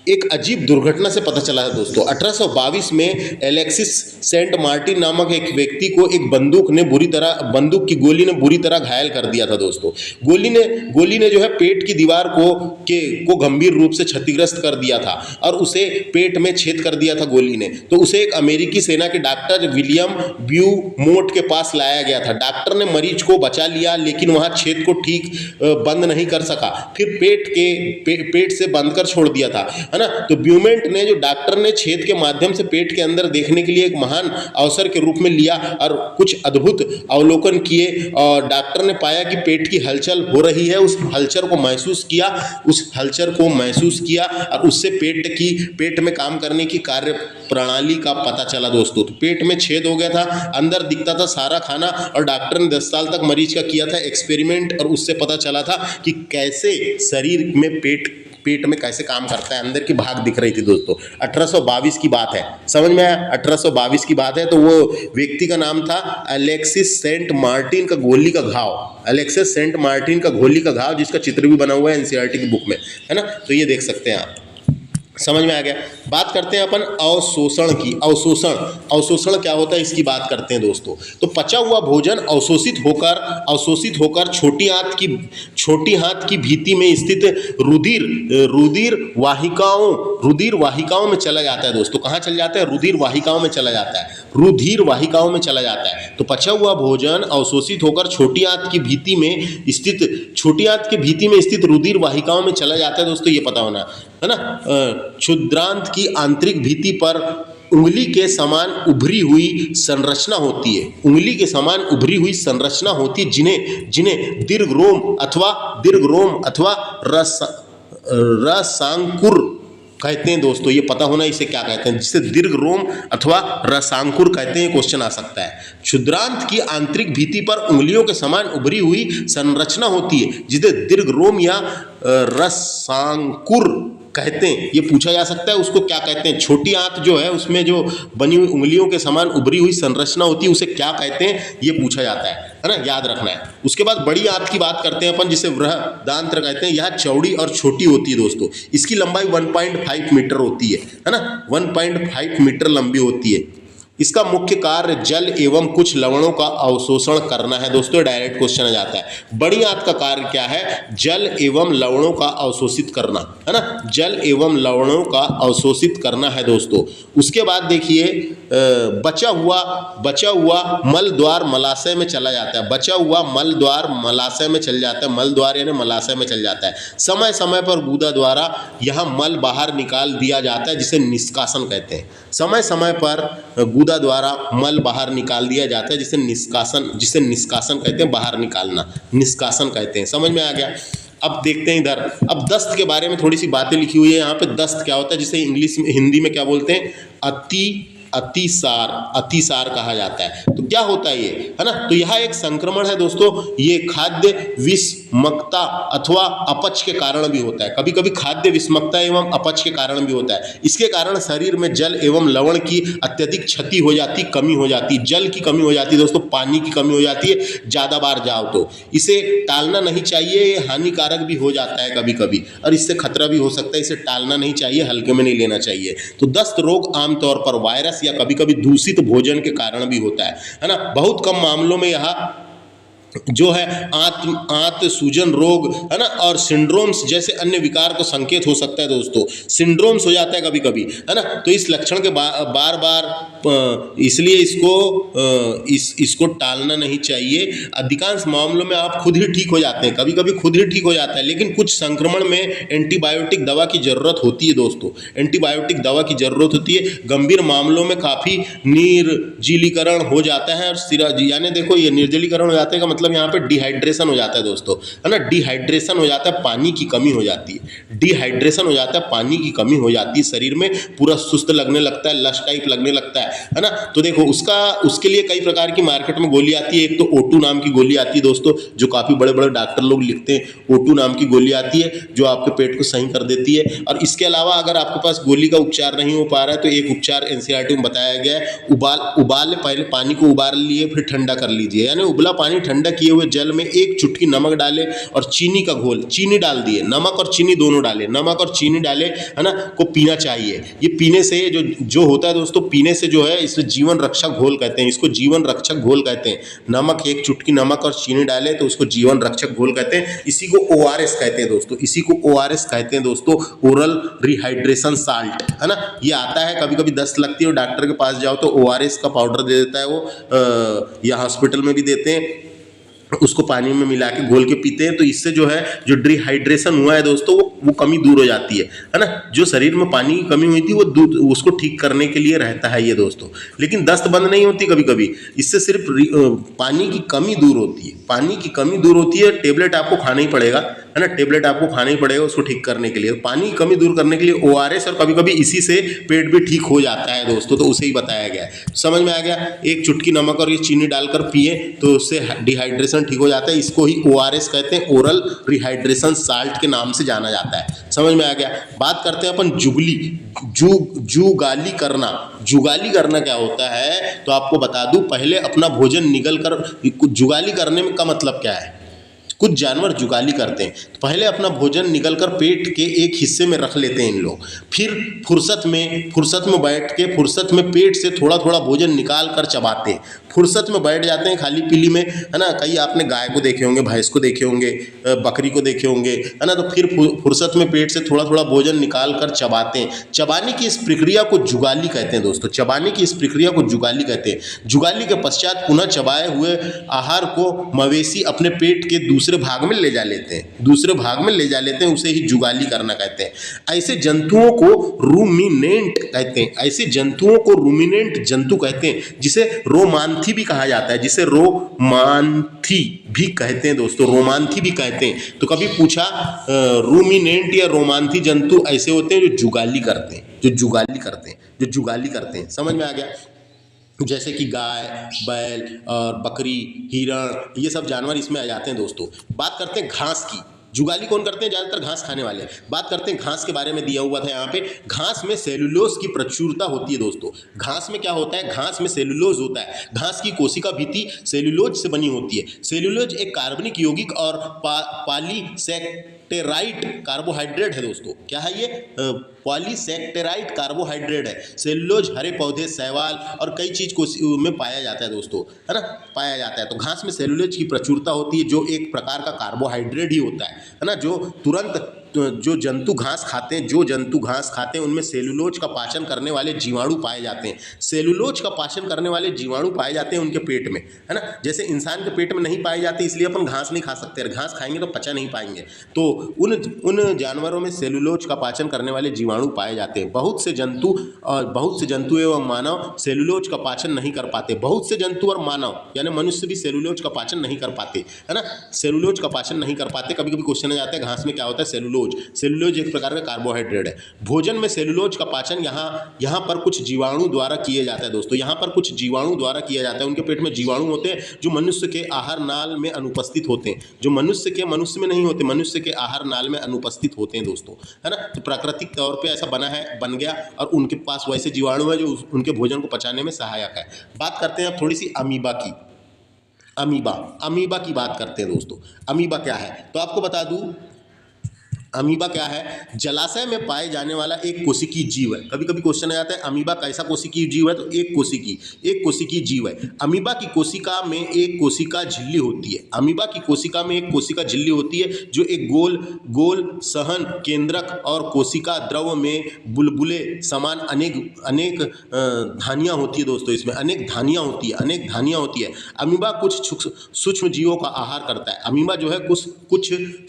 A: एक अजीब दुर्घटना से पता चला है दोस्तों। 1822 में एलेक्सिस सेंट मार्टिन नामक एक व्यक्ति को एक बंदूक की गोली ने बुरी तरह घायल कर दिया था दोस्तों। गोली ने जो है पेट की दीवार को गंभीर रूप से क्षतिग्रस्त कर दिया था और उसे पेट में छेद कर दिया था गोली ने। तो उसे एक अमेरिकी सेना के डॉक्टर विलियम ब्यूमोट के पास लाया गया था। डॉक्टर ने मरीज को बचा लिया लेकिन वहाँ छेद को ठीक बंद नहीं कर सका, फिर पेट से बंद कर छोड़ दिया था, है ना। तो ब्यूमेंट ने जो डॉक्टर ने छेद के माध्यम से पेट के अंदर देखने के लिए एक महान अवसर के रूप में लिया और कुछ अद्भुत अवलोकन किए, और डॉक्टर ने पाया कि पेट की हलचल हो रही है। उस हलचल को महसूस किया और उससे पेट में काम करने की कार्य प्रणाली का पता चला दोस्तों। तो पेट में छेद हो गया था, अंदर दिखता था सारा खाना, और डॉक्टर ने 10 साल तक मरीज का किया था एक्सपेरिमेंट, और उससे पता चला था कि कैसे शरीर में पेट में कैसे काम करता है, अंदर की भाग दिख रही थी दोस्तों। 1822 की बात है, समझ में आया, 1822 की बात है। तो वो व्यक्ति का नाम था एलेक्सिस सेंट मार्टिन का गोली का घाव, एलेक्सिस सेंट मार्टिन का गोली का घाव, जिसका चित्र भी बना हुआ है एनसीईआरटी की बुक में, है ना। तो ये देख सकते हैं आप, समझ में आ गया। बात करते हैं अपन अवशोषण की। अवशोषण क्या होता है इसकी बात करते हैं दोस्तों। तो पचा हुआ भोजन अवशोषित होकर छोटी हाथ की भीति में स्थित रुधिर वाहिकाओं में चला जाता है दोस्तों। कहाँ चला जाता है? रुधिर वाहिकाओं में चला जाता है। तो पचा हुआ भोजन अवशोषित होकर छोटी आंत की भीति में स्थित रुधिर वाहिकाओं में चला जाता है दोस्तों, ये पता होना है ना। क्षुद्रांत की आंतरिक भित्ति पर उंगली के समान उभरी हुई संरचना होती है, जिन्हें दीर्घरोम अथवा रसांकुर कहते हैं दोस्तों। ये पता होना इसे क्या कहते हैं, जिसे दीर्घरोम अथवा रसांकुर कहते हैं। क्वेश्चन आ सकता है। क्षुद्रांत की आंतरिक भित्ति पर उंगलियों के समान उभरी हुई संरचना होती है, जिसे दीर्घरोम या रसांकुर कहते हैं। ये पूछा जा सकता है, उसको क्या कहते हैं। छोटी आंत जो है उसमें जो बनी हुई उंगलियों के समान उभरी हुई संरचना होती है, उसे क्या कहते हैं, ये पूछा जाता है ना, याद रखना है। उसके बाद बड़ी आंत की बात करते हैं अपन, जिसे बृहदांत्र कहते हैं। यह चौड़ी और छोटी होती है दोस्तों। इसकी लंबाई 1.5 मीटर होती है ना, 1.5 मीटर लंबी होती है। इसका मुख्य कार्य जल एवं कुछ लवणों का अवशोषण करना है दोस्तों, डायरेक्ट क्वेश्चन आ जाता है। बड़ी आंत का कार्य क्या है? जल एवं लवणों का अवशोषित करना, है ना, जल एवं लवणों का अवशोषित करना है दोस्तों। उसके बाद देखिए बचा हुआ मल द्वार मलाशय में चला जाता है, बचा हुआ मल द्वार मलाशय में चल जाता है, मल द्वार यानी मलाशय में चल जाता है। समय समय पर गुदा द्वारा यह मल बाहर निकाल दिया जाता है, जिसे निष्कासन कहते हैं। समय समय पर गुदा द्वारा मल बाहर निकाल दिया जाता है, जिसे निष्कासन कहते हैं, बाहर निकालना निष्कासन कहते हैं। समझ में आ गया? अब देखते हैं इधर, अब दस्त के बारे में थोड़ी सी बातें लिखी हुई है यहाँ पे। दस्त क्या होता है, जिसे हिंदी में क्या बोलते हैं? अतिसार कहा जाता है। तो क्या होता है ये, है ना, तो यह एक संक्रमण है दोस्तों। ये खाद्य विषमकता अथवा अपच के कारण भी होता है, कभी कभी खाद्य विषमकता एवं अपच के कारण भी होता है। इसके कारण शरीर में जल एवं लवण की अत्यधिक क्षति हो जाती, कमी हो जाती, जल की कमी हो जाती है दोस्तों, पानी की कमी हो जाती है ज़्यादा बार जाओ तो। इसे टालना नहीं चाहिए, ये हानिकारक भी हो जाता है कभी कभी, और इससे खतरा भी हो सकता है। इसे टालना नहीं चाहिए, हल्के में नहीं लेना चाहिए। तो दस्त रोग आमतौर पर वायरस या कभी कभी दूषित भोजन के कारण भी होता है ना। बहुत कम मामलों में यह जो है आंत सूजन रोग, है ना, और सिंड्रोम्स जैसे अन्य विकार को संकेत हो सकता है दोस्तों। सिंड्रोम्स हो जाता है कभी कभी, है ना, तो इस लक्षण के बार बार इसलिए इसको टालना नहीं चाहिए। अधिकांश मामलों में आप खुद ही ठीक हो जाते हैं, कभी कभी खुद ही ठीक हो जाता है, लेकिन कुछ संक्रमण में एंटीबायोटिक दवा की जरूरत होती है दोस्तों, एंटीबायोटिक दवा की जरूरत होती है। गंभीर मामलों में काफ़ी निर्जलीकरण हो जाता है, और यानी देखो ये निर्जलीकरण हो जाता है का मतलब यहाँ पे डिहाइड्रेशन हो जाता है दोस्तों, है ना, डिहाइड्रेशन हो जाता है, पानी की कमी हो जाती है, डिहाइड्रेशन हो जाता है, पानी की कमी हो जाती है, शरीर में पूरा सुस्त लगने लगता है, लश टाइप लगने लगता है ना। तो देखो उसके लिए कई प्रकार की मार्केट में गोली आती है। एक तो O2 नाम की गोली आती है दोस्तों, जो काफ़ी बड़े बड़े डॉक्टर लोग लिखते हैं। O2 नाम की गोली आती है जो आपके पेट को सही कर देती है। और इसके अलावा अगर आपके पास गोली का उपचार नहीं हो पा रहा है तो एक उपचार NCERT में बताया गया है, उबाल पहले पानी को उबाल लिए फिर ठंडा कर लीजिए, यानी उबला पानी ठंडा किए हुए जल में एक चुटकी नमक डाले और चीनी का घोल, चीनी डाल दिए, नमक और चीनी दोनों डाले, नमक और चीनी डाले, है ना, को पीना चाहिए। ये पीने से जो होता है दोस्तों, पीने से जो है इसे जीवन रक्षक घोल कहते हैं, इसको जीवन रक्षक घोल कहते हैं। नमक, एक चुटकी नमक और चीनी डाले तो उसको जीवन रक्षक घोल कहते हैं। इसी को ORS कहते हैं दोस्तों, इसी को ORS कहते हैं दोस्तों, ओरल रिहाइड्रेशन साल्ट, है ना। ये आता है कभी कभी दस्त लगती है और डॉक्टर के पास जाओ तो ORS का पाउडर दे देता है वो, या हॉस्पिटल में भी देते हैं, उसको पानी में मिला के घोल के पीते हैं। तो इससे जो है जो डिहाइड्रेशन हुआ है दोस्तों वो कमी दूर हो जाती है ना। जो शरीर में पानी की कमी हुई थी वो उसको ठीक करने के लिए रहता है ये दोस्तों। लेकिन दस्त बंद नहीं होती कभी कभी, इससे सिर्फ पानी की कमी दूर होती है, पानी की कमी दूर होती है। टेबलेट आपको खाना ही पड़ेगा, है ना, टेबलेट आपको खाना ही पड़ेगा उसको ठीक करने के लिए, पानी की कमी दूर करने के लिए ORS, और कभी कभी इसी से पेट भी ठीक हो जाता है दोस्तों। तो उसे ही बताया गया है, समझ में आ गया। एक चुटकी नमक और ये चीनी डालकर पिए तो उससे डिहाइड्रेशन ठीक हो जाता है। इसको ही ORS कहते हैं, ओरल रिहाइड्रेशन साल्ट के नाम से जाना जाता है। समझ में आ गया। बात करते हैं अपन जुगाली करना। जुगाली करना क्या होता है तो आपको बता दूं, पहले अपना भोजन निगल कर, जुगाली करने का मतलब क्या है, कुछ जानवर जुगाली करते हैं, तो पहले अपना भोजन निगल कर पेट के एक हिस्से में रख लेते हैं इन लोग, फिर फुर्सत में बैठ के फुर्सत में पेट से थोड़ा थोड़ा भोजन निकाल कर चबाते हैं। फुर्सत में बैठ जाते हैं खाली पीली में, है ना। कई आपने गाय को देखे होंगे, भैंस को देखे होंगे, बकरी को देखे होंगे, है ना। तो फिर फुर्सत में पेट से थोड़ा थोड़ा भोजन निकाल कर चबाते हैं। चबाने की इस प्रक्रिया को जुगाली कहते हैं दोस्तों, चबाने की इस प्रक्रिया को जुगाली कहते हैं। जुगाली के पश्चात पुनः चबाए हुए आहार को मवेशी अपने पेट के दूसरे भाग में ले जा लेते हैं, उसे ही जुगाली करना कहते हैं। ऐसे जंतुओं को रूमिनेंट कहते हैं, ऐसे जंतुओं को रूमिनेंट जंतु कहते हैं, जिसे रोमांथी भी कहा जाता है, जिसे रोमांथी भी कहते हैं दोस्तों, रोमांथी भी कहते हैं। तो कभी पूछा रूमिनेंट या रोमांथी जंतु ऐसे होते हैं जो जुगाली करते हैं, समझ में आ गया। जैसे कि गाय, बैल और बकरी, हिरण, ये सब जानवर इसमें आ जाते हैं दोस्तों। बात करते हैं घास की। जुगाली कौन करते हैं? ज़्यादातर घास खाने वाले। बात करते हैं घास के बारे में, दिया हुआ था यहाँ पे। घास में सेलुलोज की प्रचुरता होती है दोस्तों। घास में क्या होता है? घास में सेलुलोज होता है। घास की कोशिका भित्ति सेलुलोज से बनी होती है। सेलुलोज एक कार्बनिक यौगिक और पॉलीसैकेराइड पॉलीसेक्टेराइड कार्बोहाइड्रेट है दोस्तों। क्या है ये? पॉलीसेक्टेराइड कार्बोहाइड्रेट है। सेलुलोज हरे पौधे, शैवाल और कई चीज को में पाया जाता है दोस्तों, है ना, पाया जाता है। तो घास में सेलुलोज की प्रचुरता होती है, जो एक प्रकार का कार्बोहाइड्रेट ही होता है ना, जो तुरंत जो जंतु घास खाते हैं उनमें सेलुलोज का पाचन करने वाले जीवाणु पाए जाते हैं। सेलुलोज का पाचन करने वाले जीवाणु पाए जाते हैं उनके पेट में, है ना। जैसे इंसान के पेट में नहीं पाए जाते, इसलिए अपन घास नहीं खा सकते, घास खाएंगे तो पचा नहीं पाएंगे। तो उन जानवरों में सेलुलोज का पाचन करने वाले जीवाणु पाए जाते हैं। बहुत से जंतु एवं मानव सेलुलोज का पाचन नहीं कर पाते। बहुत से जंतु और मानव यानी मनुष्य भी सेलुलोज का पाचन नहीं कर पाते, है ना, सेलुलोज का पाचन नहीं कर पाते। कभी कभी क्वेश्चन आ जाता है घास में क्या होता है? सेलुलोज एक प्रकार का कार्बोहाइड्रेट है। भोजन में सेलुलोज का पाचन यहाँ पर कुछ जीवाणु द्वारा किया जाता है दोस्तों। यहाँ पर कुछ जीवाणु द्वारा किया जाता है। उनके पेट में जीवाणु होते हैं जो मनुष्य के आहार नाल में अनुपस्थित होते हैं, जो मनुष्य में नहीं होते, मनुष्य के आहार नाल में अनुपस्थित होते हैं दोस्तों, है ना। तो प्राकृतिक तौर पर ऐसा बन गया और उनके पास वैसे जीवाणु है जो उनके भोजन को पचाने में सहायक है। बात करते हैं थोड़ी सी अमीबा की। अमीबा की बात करते हैं दोस्तों। अमीबा क्या है? तो आपको बता दूं, अमीबा क्या है? जलाशय में पाए जाने वाला एक कोशिकीय जीव है। कभी कभी क्वेश्चन आ जाता है अमीबा कैसा कोशिकीय जीव है? तो एक कोशिकीय जीव है। अमीबा की कोशिका में एक कोशिका झिल्ली होती है। अमीबा की कोशिका में एक कोशिका झिल्ली होती है जो एक गोल सहन केंद्रक और कोशिका द्रव में बुलबुले समान अनेक धानियाँ होती है दोस्तों। इसमें अनेक धानियाँ होती है। अमीबा कुछ सूक्ष्म जीवों का आहार करता है। अमीबा जो है कुछ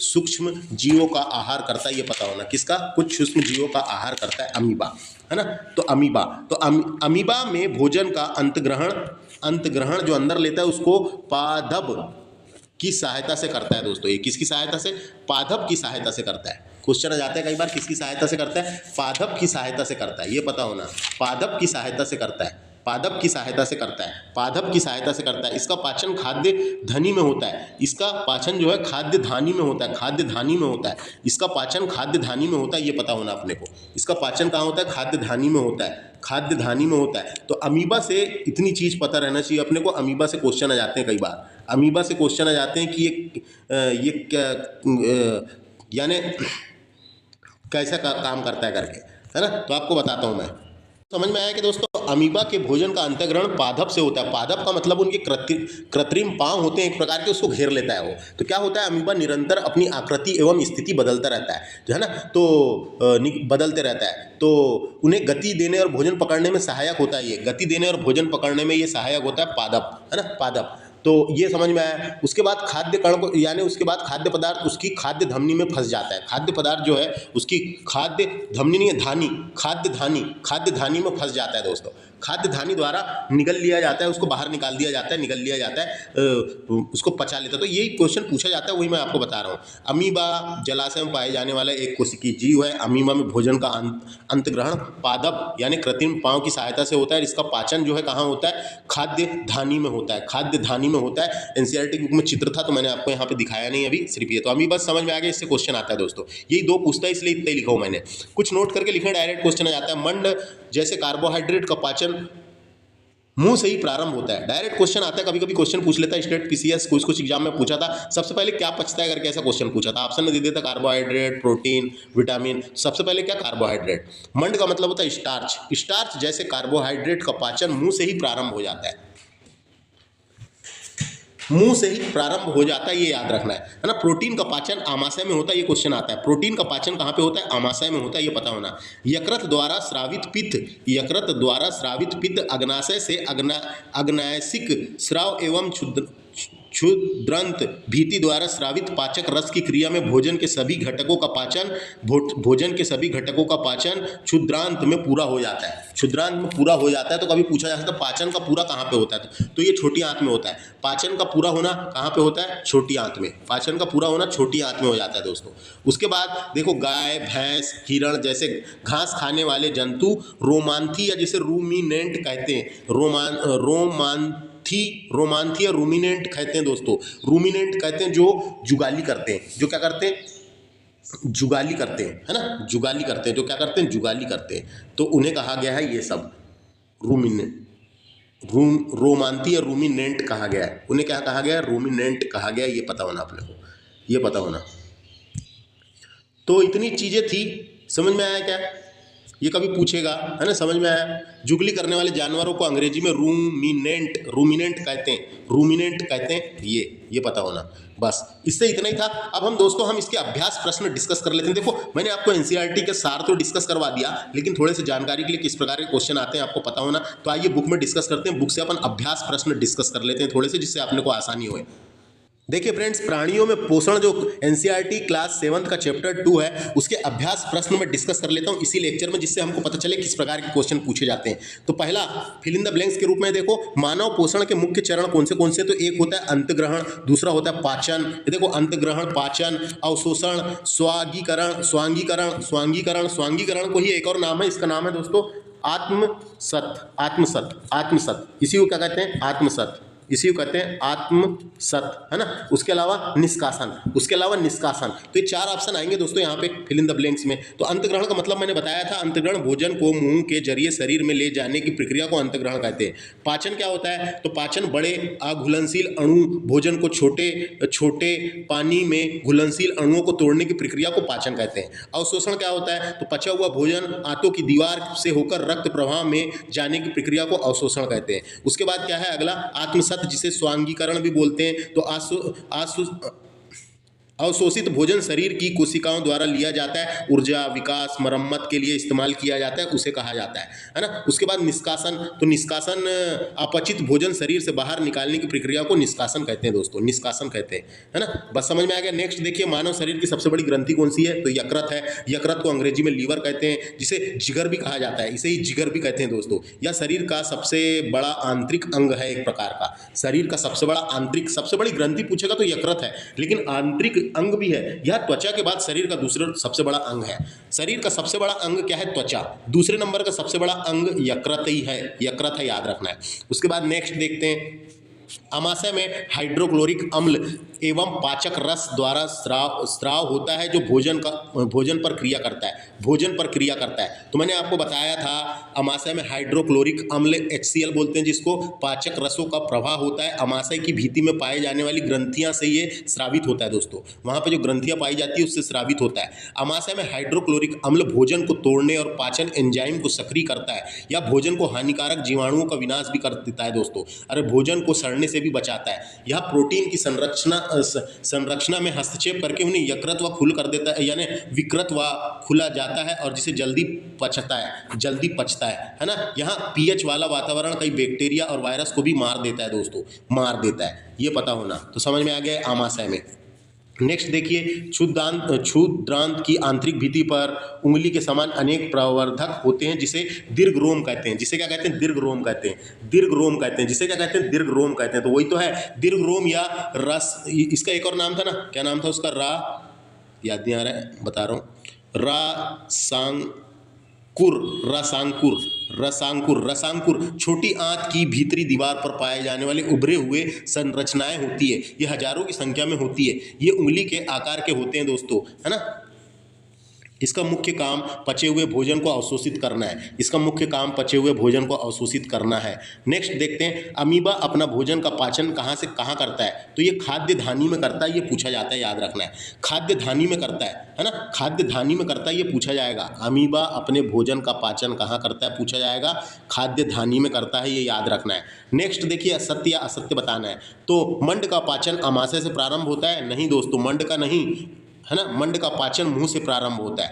A: सूक्ष्म जीवों का आहार करता है, ये पता होना किसका? कुछ सूक्ष्म जीवों का आहार करता है अमीबा, है ना। तो अमीबा में भोजन का अंतग्रहण जो अंदर लेता है उसको पादप की सहायता से करता है दोस्तों। ये किसकी सहायता से? पादप की सहायता से करता है। क्वेश्चन आ जाता है कई बार किसकी सहायता से करता है? पादप की सहायता से करता है, ये पता होना। पादप की सहायता से करता है। इसका पाचन खाद्य धनी में होता है। इसका पाचन जो है खाद्य धानी में होता है। इसका पाचन खाद्य धानी में होता है, ये पता होना अपने को। इसका पाचन कहाँ होता है? खाद्य धानी में होता है। तो अमीबा से इतनी चीज़ पता रहना चाहिए अपने को। अमीबा से क्वेश्चन आ जाते हैं कई बार। अमीबा से क्वेश्चन आ जाते हैं कि ये क्या यानी कैसा काम करता है करके, है ना। तो आपको बताता हूँ मैं। समझ में आया कि दोस्तों अमीबा के भोजन का अंतःग्रहण पादप से होता है। पादप का मतलब उनके कृत्रिम पांव होते हैं एक प्रकार के, उसको घेर लेता है वो। तो क्या होता है? अमीबा निरंतर अपनी आकृति एवं स्थिति बदलता रहता है, जो है ना, तो बदलते रहता है। तो उन्हें गति देने और भोजन पकड़ने में सहायक होता है। ये गति देने और भोजन पकड़ने में ये सहायक होता है पादप, है ना, पादप। तो ये समझ में आया। उसके बाद खाद्य कण को यानी उसके बाद खाद्य पदार्थ उसकी खाद्य धमनी में फंस जाता है। खाद्य पदार्थ जो है उसकी खाद्य धमनी नहीं है, धानी, खाद्य धानी में फंस जाता है दोस्तों। खाद्य धानी द्वारा निगल लिया जाता है, उसको बाहर निकाल दिया जाता है, निगल लिया जाता है, उसको पचा लेता है। तो यही क्वेश्चन पूछा जाता है, वही मैं आपको बता रहा हूँ। अमीबा जलाशय में पाए जाने वाला एक कोशिकीय जीव है। अमीबा में भोजन का अंतग्रहण पादप यानी कृत्रिम पांव की सहायता से होता है। इसका पाचन जो है कहाँ होता है? खाद्य धानी में होता है। एनसीईआरटी बुक में चित्र था तो मैंने आपको यहाँ पे दिखाया नहीं अभी, सिर्फ ये। तो अमीबा समझ में आ गया, इससे क्वेश्चन आता है दोस्तों। यही दो पूछता है इसलिए इतना लिखा हूँ मैंने। कुछ नोट करके लिखे, डायरेक्ट क्वेश्चन आ जाता है। मंड जैसे कार्बोहाइड्रेट का पाचन मुंह से ही प्रारंभ होता है। डायरेक्ट क्वेश्चन आता है, कभी कभी क्वेश्चन पूछ लेता है स्टेट पीसीएस, कुछ एग्जाम में पूछा था। सबसे पहले क्या पचता है करके ऐसा क्वेश्चन पूछा था। ऑप्शन में दे देता कार्बोहाइड्रेट, प्रोटीन, विटामिन। सबसे पहले क्या? कार्बोहाइड्रेट। मंड का मतलब होता है स्टार्च जैसे कार्बोहाइड्रेट का पाचन मुंह से ही प्रारंभ हो जाता है। ये याद रखना है ना। प्रोटीन का पाचन आमाशय में होता है, ये क्वेश्चन आता है। प्रोटीन का पाचन कहाँ पे होता है? आमाशय में होता है, ये पता होना। यकृत द्वारा स्रावित पित्त अग्नाशय से अग्नाशयिक स्राव एवं क्षुद्रांत भीति द्वारा स्रावित पाचक रस की क्रिया में भोजन के सभी घटकों का पाचन क्षुद्रांत में पूरा हो जाता है। तो कभी पूछा जा सकता है पाचन का पूरा कहाँ पे होता है? तो ये छोटी आंत में होता है। पाचन का पूरा होना कहाँ पे होता है? छोटी आंत में। पाचन का पूरा होना छोटी आंत में हो जाता है दोस्तों। उसके बाद देखो, गाय, भैंस, हिरण जैसे घास खाने वाले जंतु रोमांथी या जिसे रूमिनेंट कहते हैं, रोमांथी या रूमिनेंट कहते हैं दोस्तों। रूमिनेंट कहते हैं जो जुगाली करते हैं, जो क्या करते हैं? जुगाली करते हैं, है ना, जुगाली करते हैं। जो क्या करते हैं? जुगाली करते हैं। तो उन्हें कहा गया है ये सब रोमांथी या रूमिनेंट कहा गया है। उन्हें क्या कहा गया है? रूमिनेंट कहा गया है। ये पता होना अपने को, ये पता होना। तो इतनी चीज़ें थी, समझ में आया क्या? ये कभी पूछेगा, है ना, समझ में आया? जुगली करने वाले जानवरों को अंग्रेजी में रूमिनेंट कहते हैं, रूमिनेंट कहते हैं, ये पता होना। बस इससे इतना ही था। अब हम दोस्तों हम इसके अभ्यास प्रश्न डिस्कस कर लेते हैं। देखो मैंने आपको एनसीईआरटी के सार तो डिस्कस करवा दिया, लेकिन थोड़े से जानकारी के लिए किस प्रकार के क्वेश्चन आते हैं आपको पता होना। तो आइए बुक में डिस्कस करते हैं, बुक से अपन अभ्यास प्रश्न डिस्कस कर लेते हैं थोड़े से, जिससे आपने को आसानी होए। देखिए फ्रेंड्स, प्राणियों में पोषण जो एनसीईआरटी क्लास 7 का चैप्टर 2 है, उसके अभ्यास प्रश्न में डिस्कस कर लेता हूं इसी लेक्चर में, जिससे हमको पता चले किस प्रकार के क्वेश्चन पूछे जाते हैं। तो पहला फिल इन द ब्लैंक्स के रूप में देखो, मानव पोषण के मुख्य चरण कौन से? तो एक होता है अंतग्रहण, दूसरा होता है पाचन। ये देखो अंतग्रहण, पाचन, अवशोषण, स्वांगीकरण को ही एक और नाम है, इसका नाम है दोस्तों आत्मसत। इसी को क्या कहते हैं? आत्मसत, इसी को कहते हैं आत्मसत, है ना। उसके अलावा निष्कासन, तो ये 4 ऑप्शन आएंगे दोस्तों यहाँ पे फिल इन द ब्लैंक्स में। तो अंतग्रहण का मतलब मैंने बताया था, अंतग्रहण भोजन को मुंह के जरिए शरीर में ले जाने की प्रक्रिया को अंतग्रहण कहते हैं। पाचन क्या होता है? तो पाचन बड़े अघुलनशील अणु भोजन को छोटे पानी में घुलनशील अणुओं को तोड़ने की प्रक्रिया को पाचन कहते हैं। अवशोषण क्या होता है? तो पचा हुआ भोजन आंतों की दीवार से होकर रक्त प्रवाह में जाने की प्रक्रिया को अवशोषण कहते हैं। उसके बाद क्या है अगला? आत्मसत, जिसे स्वांगीकरण भी बोलते हैं। तो अवशोषित भोजन शरीर की कोशिकाओं द्वारा लिया जाता है, ऊर्जा, विकास, मरम्मत के लिए इस्तेमाल किया जाता है, उसे कहा जाता है ना। उसके बाद निष्कासन, तो निष्कासन अपचित भोजन शरीर से बाहर निकालने की प्रक्रिया को निष्कासन कहते हैं दोस्तों, निष्कासन कहते हैं, है ना। बस समझ में आ गया। नेक्स्ट देखिए, मानव शरीर की सबसे बड़ी ग्रंथि कौन सी है? तो यकृत है। यकृत को अंग्रेजी में लीवर कहते हैं, जिसे जिगर भी कहा जाता है, इसे ही जिगर भी कहते हैं दोस्तों। यह शरीर का सबसे बड़ा आंतरिक अंग है, एक प्रकार का शरीर का सबसे बड़ी ग्रंथि पूछेगा तो यकृत है, लेकिन आंतरिक अंग भी है। यह त्वचा के बाद शरीर का दूसरा सबसे बड़ा अंग है। शरीर का सबसे बड़ा अंग क्या है? त्वचा। दूसरे नंबर का सबसे बड़ा अंग यकृत ही है, यकृत है, याद रखना है। उसके बाद नेक्स्ट देखते हैं, अमाशय में हाइड्रोक्लोरिक अम्ल एवं पाचक रस द्वारा स्राव होता है, जो भोजन पर क्रिया करता है। तो मैंने आपको बताया था, अमाशय में हाइड्रोक्लोरिक अम्ल HCl बोलते हैं, जिसको पाचक रसों का प्रवाह होता है। अमाशय की भित्ति में पाए जाने वाली ग्रंथियां से ये स्रावित होता है दोस्तों, वहां पे जो ग्रंथियां पाई जाती है उससे स्रावित होता है। अमाशय में हाइड्रोक्लोरिक अम्ल भोजन को तोड़ने और पाचन एंजाइम को सक्रिय करता है, या भोजन को हानिकारक जीवाणुओं का विनाश भी कर देता है दोस्तों। अरे भोजन को सड़ने से भी बचाता है। यह प्रोटीन की संरचना में हस्तक्षेप करके उन्हें यकृत व खुल कर देता है, यानी विकृत व खुला जाता है, और जिसे जल्दी पचता है ना। यहाँ pH वाला वातावरण कई बैक्टीरिया और वायरस को भी मार देता है दोस्तों, ये पता होना। तो समझ में आ गया आमाशय में। नेक्स्ट देखिए, क्षुद्रांत की आंतरिक भित्ति पर उंगली के समान अनेक प्रवर्धक होते हैं, जिसे दीर्घरोम कहते हैं। जिसे क्या कहते हैं? दीर्घरोम कहते हैं। तो वही तो है दीर्घरोम या रस। इसका एक और नाम था ना, क्या नाम था उसका? याद नहीं आ रहा है, बता रहा हूँ, रसांकुर छोटी आंत की भीतरी दीवार पर पाए जाने वाले उभरे हुए संरचनाएं होती है। ये हजारों की संख्या में होती है। ये उंगली के आकार के होते हैं दोस्तों, है ना। इसका मुख्य काम पचे हुए भोजन को अवशोषित करना है। नेक्स्ट देखते हैं, अमीबा अपना भोजन का पाचन कहाँ से कहाँ करता है? तो ये खाद्य धानी में करता है, ये पूछा जाता है, याद रखना है। खाद्य धानी में करता है ना, खाद्य धानी में करता है, ये पूछा जाएगा। अमीबा अपने भोजन का पाचन कहाँ करता है? पूछा जाएगा, खाद्य धानी में करता है, ये याद रखना है। नेक्स्ट देखिए, सत्य या असत्य बताना है। तो मंड का पाचन आमाशय से प्रारंभ होता है? नहीं दोस्तों, मंड का नहीं, है ना। मंड का पाचन मुंह से प्रारंभ होता है।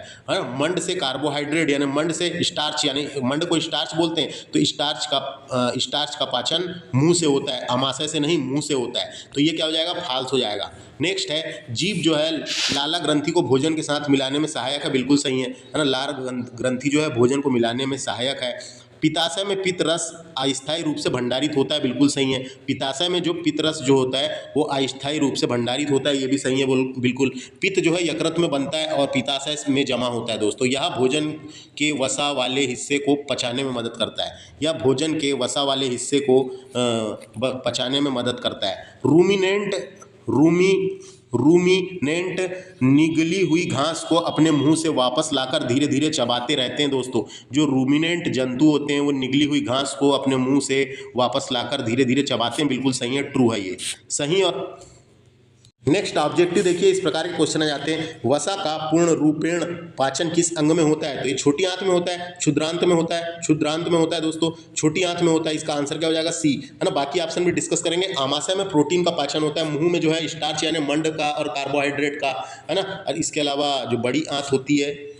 A: मंड से कार्बोहाइड्रेट, यानी मंड से स्टार्च, यानी मंड को स्टार्च बोलते हैं, तो स्टार्च का पाचन मुंह से होता है, आमाशय से नहीं, मुंह से होता है। तो ये क्या हो जाएगा? फाल्स हो जाएगा। नेक्स्ट है, जीभ जो है लाला ग्रंथि को भोजन के साथ मिलाने में सहायक है, बिल्कुल सही है ना। लार ग्रंथि जो है भोजन को मिलाने में सहायक है। पित्ताशय में पित्त रस अस्थायी रूप से भंडारित होता है, बिल्कुल सही है। पित्ताशय में जो पित्त रस जो होता है वो अस्थायी रूप से भंडारित होता है, ये भी सही है बिल्कुल। पित्त जो है यकृत में बनता है और पित्ताशय में जमा होता है दोस्तों। यह भोजन के वसा वाले हिस्से को पचाने में मदद करता है। रूमिनेंट निगली हुई घास को अपने मुंह से वापस लाकर धीरे धीरे चबाते रहते हैं दोस्तों। जो रूमिनेंट जंतु होते हैं वो निगली हुई घास को अपने मुंह से वापस लाकर धीरे धीरे चबाते हैं, बिल्कुल सही है, ट्रू है ये, सही। और नेक्स्ट ऑब्जेक्टिव देखिए, इस प्रकार के क्वेश्चन आ जाते हैं। वसा का पूर्ण रूपेण पाचन किस अंग में होता है? तो ये छोटी आंत में होता है, क्षुद्रांत में होता है, क्षुद्रांत में होता है दोस्तों, छोटी आंत में होता है। इसका आंसर क्या हो जाएगा? सी, है ना। बाकी ऑप्शन भी डिस्कस करेंगे। आमाशय में प्रोटीन का पाचन होता है, मुंह में जो है स्टार्च यानी मंड का और कार्बोहाइड्रेट का, है ना। और इसके अलावा जो बड़ी आंत होती है,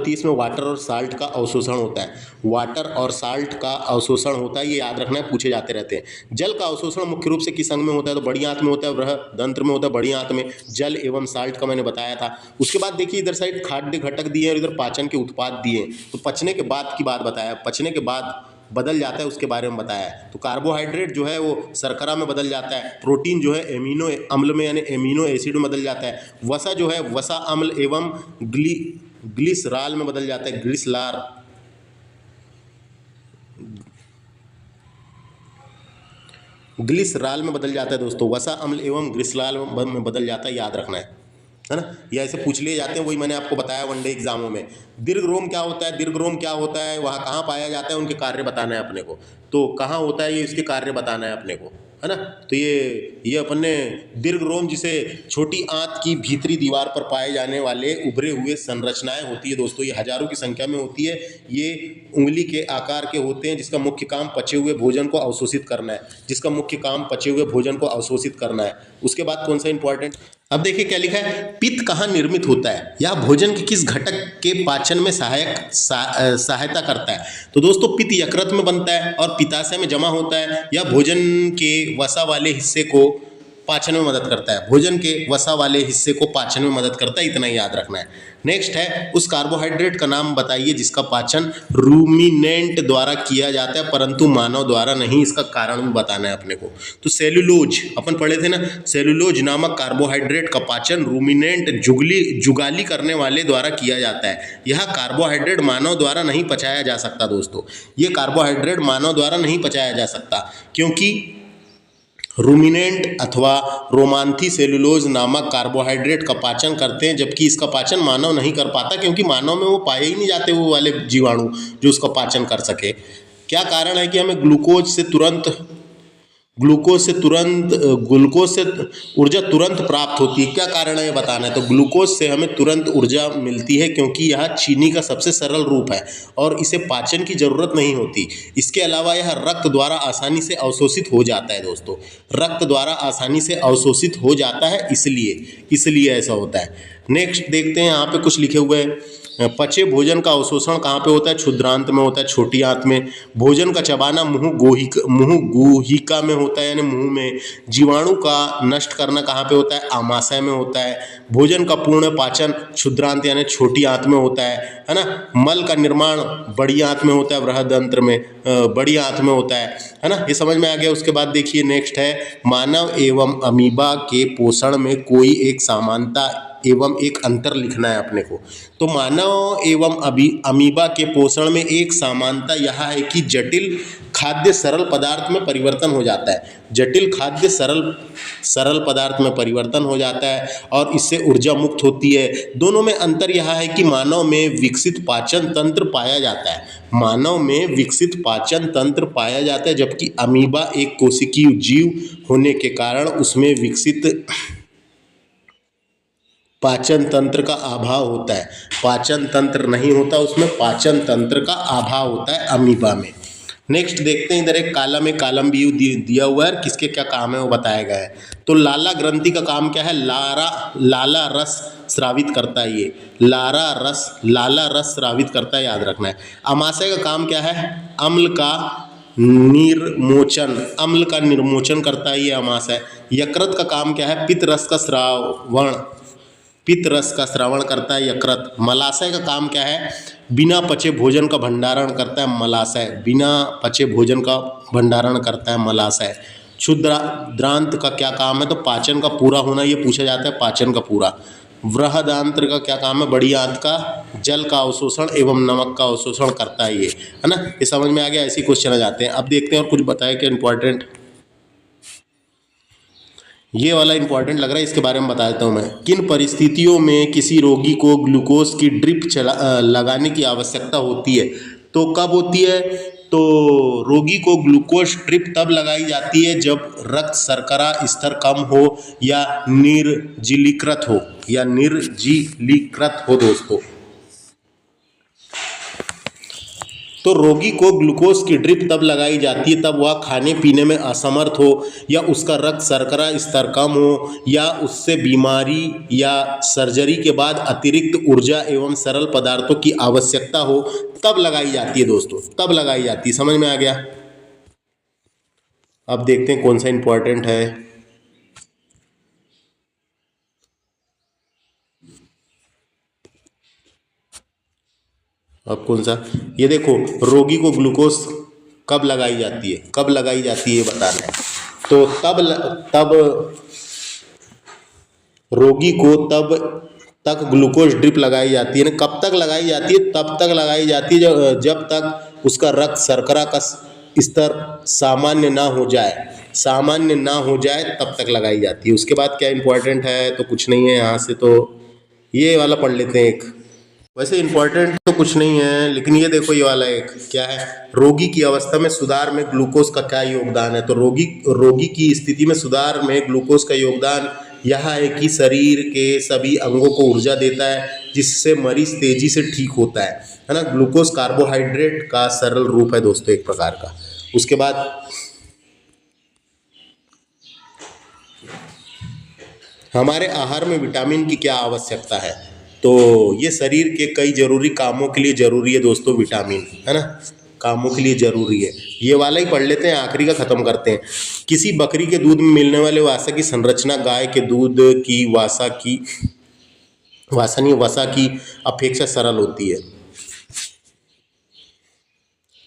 A: इसमें वाटर और साल्ट का अवशोषण होता है, वाटर और साल्ट का अवशोषण होता है, ये याद रखना है, पूछे जाते रहते हैं। जल का अवशोषण मुख्य रूप से किस अंग में होता है? तो बड़ी आंत में होता है, बृहदंत्र में होता है, बड़ी आंत में जल एवं साल्ट का मैंने बताया था। उसके बाद देखिए इधर साइड खाद्य घटक दिए और इधर पाचन के उत्पाद दिए, तो पचने के बाद की बात बताया, पचने के बाद बदल जाता है उसके बारे में बताया है। तो कार्बोहाइड्रेट जो है वो शर्करा में बदल जाता है, प्रोटीन जो है एमिनो अम्ल में यानी एमिनो एसिड में बदल जाता है, वसा जो है वसा अम्ल एवं ग्लिसराल में बदल जाता है, ग्लिसराल में बदल जाता है दोस्तों, वसा अम्ल एवं ग्लिसराल में बदल जाता है, याद रखना है ना। या ऐसे पूछ लिए जाते हैं, वही मैंने आपको बताया वनडे एग्जामों में। दीर्घरोम क्या होता है? दीर्घरोम क्या होता है, वहाँ कहाँ पाया जाता है, उनके कार्य बताना है अपने को। तो कहाँ होता है ये, इसके कार्य बताना है अपने को, है ना। तो ये अपन ने दीर्घरोम जिसे छोटी आंत की भीतरी दीवार पर पाए जाने वाले उभरे हुए संरचनाएं होती है दोस्तों, ये हजारों की संख्या में होती है। ये उंगली के आकार के होते हैं, जिसका मुख्य काम पचे हुए भोजन को अवशोषित करना है, उसके बाद कौन सा इंपॉर्टेंट, अब देखिए क्या लिखा है, पित्त कहाँ निर्मित होता है या भोजन के किस घटक के पाचन में सहायता करता है? तो दोस्तों पित्त यकृत में बनता है और पित्ताशय में जमा होता है, या भोजन के वसा वाले हिस्से को पाचन में मदद करता है, भोजन के वसा वाले हिस्से को पाचन में मदद करता है, इतना ही याद रखना है। नेक्स्ट है, उस कार्बोहाइड्रेट का नाम बताइए जिसका पाचन रूमिनेंट द्वारा किया जाता है परंतु मानव द्वारा नहीं, इसका कारण भी बताना है अपने को। तो सेलुलोज अपन पढ़े थे ना, सेलुलोज नामक कार्बोहाइड्रेट का पाचन रूमिनेंट जुगाली करने वाले द्वारा किया जाता है। यह कार्बोहाइड्रेट मानव द्वारा नहीं पचाया जा सकता दोस्तों, ये कार्बोहाइड्रेट मानव द्वारा नहीं पचाया जा सकता, क्योंकि रूमिनेंट अथवा रोमांथी सेलुलोज नामक कार्बोहाइड्रेट का पाचन करते हैं, जबकि इसका पाचन मानव नहीं कर पाता, क्योंकि मानव में वो पाए ही नहीं जाते वो वाले जीवाणु जो उसका पाचन कर सके। क्या कारण है कि हमें ग्लूकोज से ऊर्जा तुरंत प्राप्त होती है? क्या कारण है ये बताना है। तो ग्लूकोज से हमें तुरंत ऊर्जा मिलती है क्योंकि यह चीनी का सबसे सरल रूप है और इसे पाचन की जरूरत नहीं होती। इसके अलावा यह रक्त द्वारा आसानी से अवशोषित हो जाता है दोस्तों, रक्त द्वारा आसानी से अवशोषित हो जाता है, इसलिए ऐसा होता है। नेक्स्ट देखते हैं, यहाँ पे कुछ लिखे हुए हैं। पचे भोजन का अवशोषण कहाँ पे होता है? क्षुद्रांत में होता है, छोटी आंत में। भोजन का चबाना मुंह गुहिका में होता है, यानी मुंह में। जीवाणु का नष्ट करना कहाँ पे होता है? आमाशय में होता है। भोजन का पूर्ण पाचन क्षुद्रांत यानी छोटी आंत में होता है ना। मल का निर्माण बड़ी आंत में होता है, बृहदंत्र में बड़ी आंत में होता है ना। ये समझ में आ गया। उसके बाद देखिए नेक्स्ट है, मानव एवं अमीबा के पोषण में कोई एक समानता एवं एक अंतर लिखना है अपने को। तो मानव एवं अमीबा के पोषण में एक समानता यह है कि जटिल खाद्य सरल पदार्थ में परिवर्तन हो जाता है, जटिल खाद्य सरल पदार्थ में परिवर्तन हो जाता है और इससे ऊर्जा मुक्त होती है। दोनों में अंतर यह है कि मानव में विकसित पाचन तंत्र पाया जाता है, जबकि अमीबा एक कोशिकीय जीव होने के कारण उसमें विकसित पाचन तंत्र का अभाव होता है, पाचन तंत्र नहीं होता उसमें, पाचन तंत्र का अभाव होता है अमीबा में। नेक्स्ट देखते हैं, इधर एक कालम भी दिया हुआ है, किसके क्या काम है वो बताया गया है। तो लाला ग्रंथि का काम क्या है? लाला रस स्रावित करता है, ये लाला रस स्रावित करता है, याद रखना है। अमाशय का काम क्या है? अम्ल का निर्मोचन करता है ये अमाशय। यकृत का काम क्या है? पित्त रस का श्रावण करता है यकृत। मलाशय का काम क्या है? बिना पचे भोजन का भंडारण करता है मलाशय। क्षुद्रांत का क्या काम है? तो पाचन का पूरा होना, ये पूछा जाता है पाचन का पूरा। बृहदांत्र का क्या काम है? बड़ी आंत का जल का अवशोषण एवं नमक का अवशोषण करता है ये, है ना। ये समझ में आ गया। ऐसे क्वेश्चन आ जाते हैं। अब देखते हैं और कुछ बताया क्या इंपॉर्टेंट, ये वाला इंपॉर्टेंट लग रहा है, इसके बारे में बता देता हूँ मैं। किन परिस्थितियों में किसी रोगी को ग्लूकोज की ड्रिप लगाने की आवश्यकता होती है? तो कब होती है? तो रोगी को ग्लूकोज ड्रिप तब लगाई जाती है जब रक्त शर्करा स्तर कम हो या निर्जलीकृत हो दोस्तों। तो रोगी को ग्लूकोज की ड्रिप तब लगाई जाती है तब वह खाने पीने में असमर्थ हो या उसका रक्त शर्करा स्तर कम हो या उससे बीमारी या सर्जरी के बाद अतिरिक्त ऊर्जा एवं सरल पदार्थों की आवश्यकता हो, तब लगाई जाती है दोस्तों, तब लगाई जाती है। समझ में आ गया? अब देखते हैं कौन सा इंपॉर्टेंट है। अब कौन सा? ये देखो, रोगी को ग्लूकोज कब लगाई जाती है, कब लगाई जाती है बताना है। तो तब रोगी को तब तक ग्लूकोज ड्रिप लगाई जाती है ना, कब तक लगाई जाती है? तब तक लगाई जाती है जब तक उसका रक्त शर्करा का स्तर सामान्य ना हो जाए, तब तक लगाई जाती है। उसके बाद क्या इंपॉर्टेंट है? तो कुछ नहीं है यहाँ से, तो ये वाला पढ़ लेते हैं एक। वैसे इंपॉर्टेंट तो कुछ नहीं है, लेकिन ये देखो, ये वाला एक क्या है, रोगी की अवस्था में सुधार में ग्लूकोज का क्या योगदान है। तो रोगी की स्थिति में सुधार में ग्लूकोज का योगदान यह है कि शरीर के सभी अंगों को ऊर्जा देता है, जिससे मरीज तेजी से ठीक होता है ना। ग्लूकोज कार्बोहाइड्रेट का सरल रूप है दोस्तों, एक प्रकार का। उसके बाद हमारे आहार में विटामिन की क्या आवश्यकता है? तो ये शरीर के कई जरूरी कामों के लिए जरूरी है दोस्तों, विटामिन, है ना, कामों के लिए जरूरी है। ये वाला ही पढ़ लेते हैं, आखिरी का खत्म करते हैं। किसी बकरी के दूध में मिलने वाले वसा की संरचना गाय के दूध की वसा की अपेक्षा सरल होती है,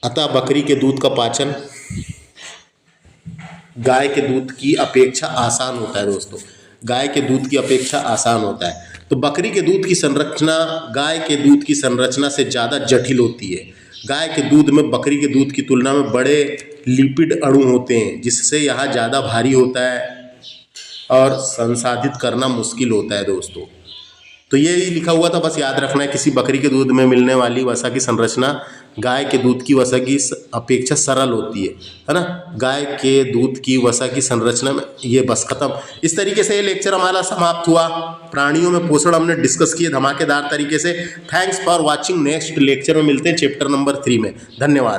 A: अतः बकरी के दूध का पाचन गाय के दूध की अपेक्षा आसान होता है दोस्तों, गाय के दूध की अपेक्षा आसान होता है। तो बकरी के दूध की संरचना गाय के दूध की संरचना से ज़्यादा जटिल होती है। गाय के दूध में बकरी के दूध की तुलना में बड़े लिपिड अणु होते हैं, जिससे यह ज़्यादा भारी होता है और संसाधित करना मुश्किल होता है दोस्तों। तो ये लिखा हुआ था, बस याद रखना है। किसी बकरी के दूध में मिलने वाली वसा की संरचना गाय के दूध की वसा की अपेक्षा सरल होती है ना। गाय के दूध की वसा की संरचना में ये बस खत्म। इस तरीके से ये लेक्चर हमारा समाप्त हुआ। प्राणियों में पोषण हमने डिस्कस किए धमाकेदार तरीके से। Thanks for watching. Next lecture में मिलते हैं चैप्टर नंबर 3 में। धन्यवाद।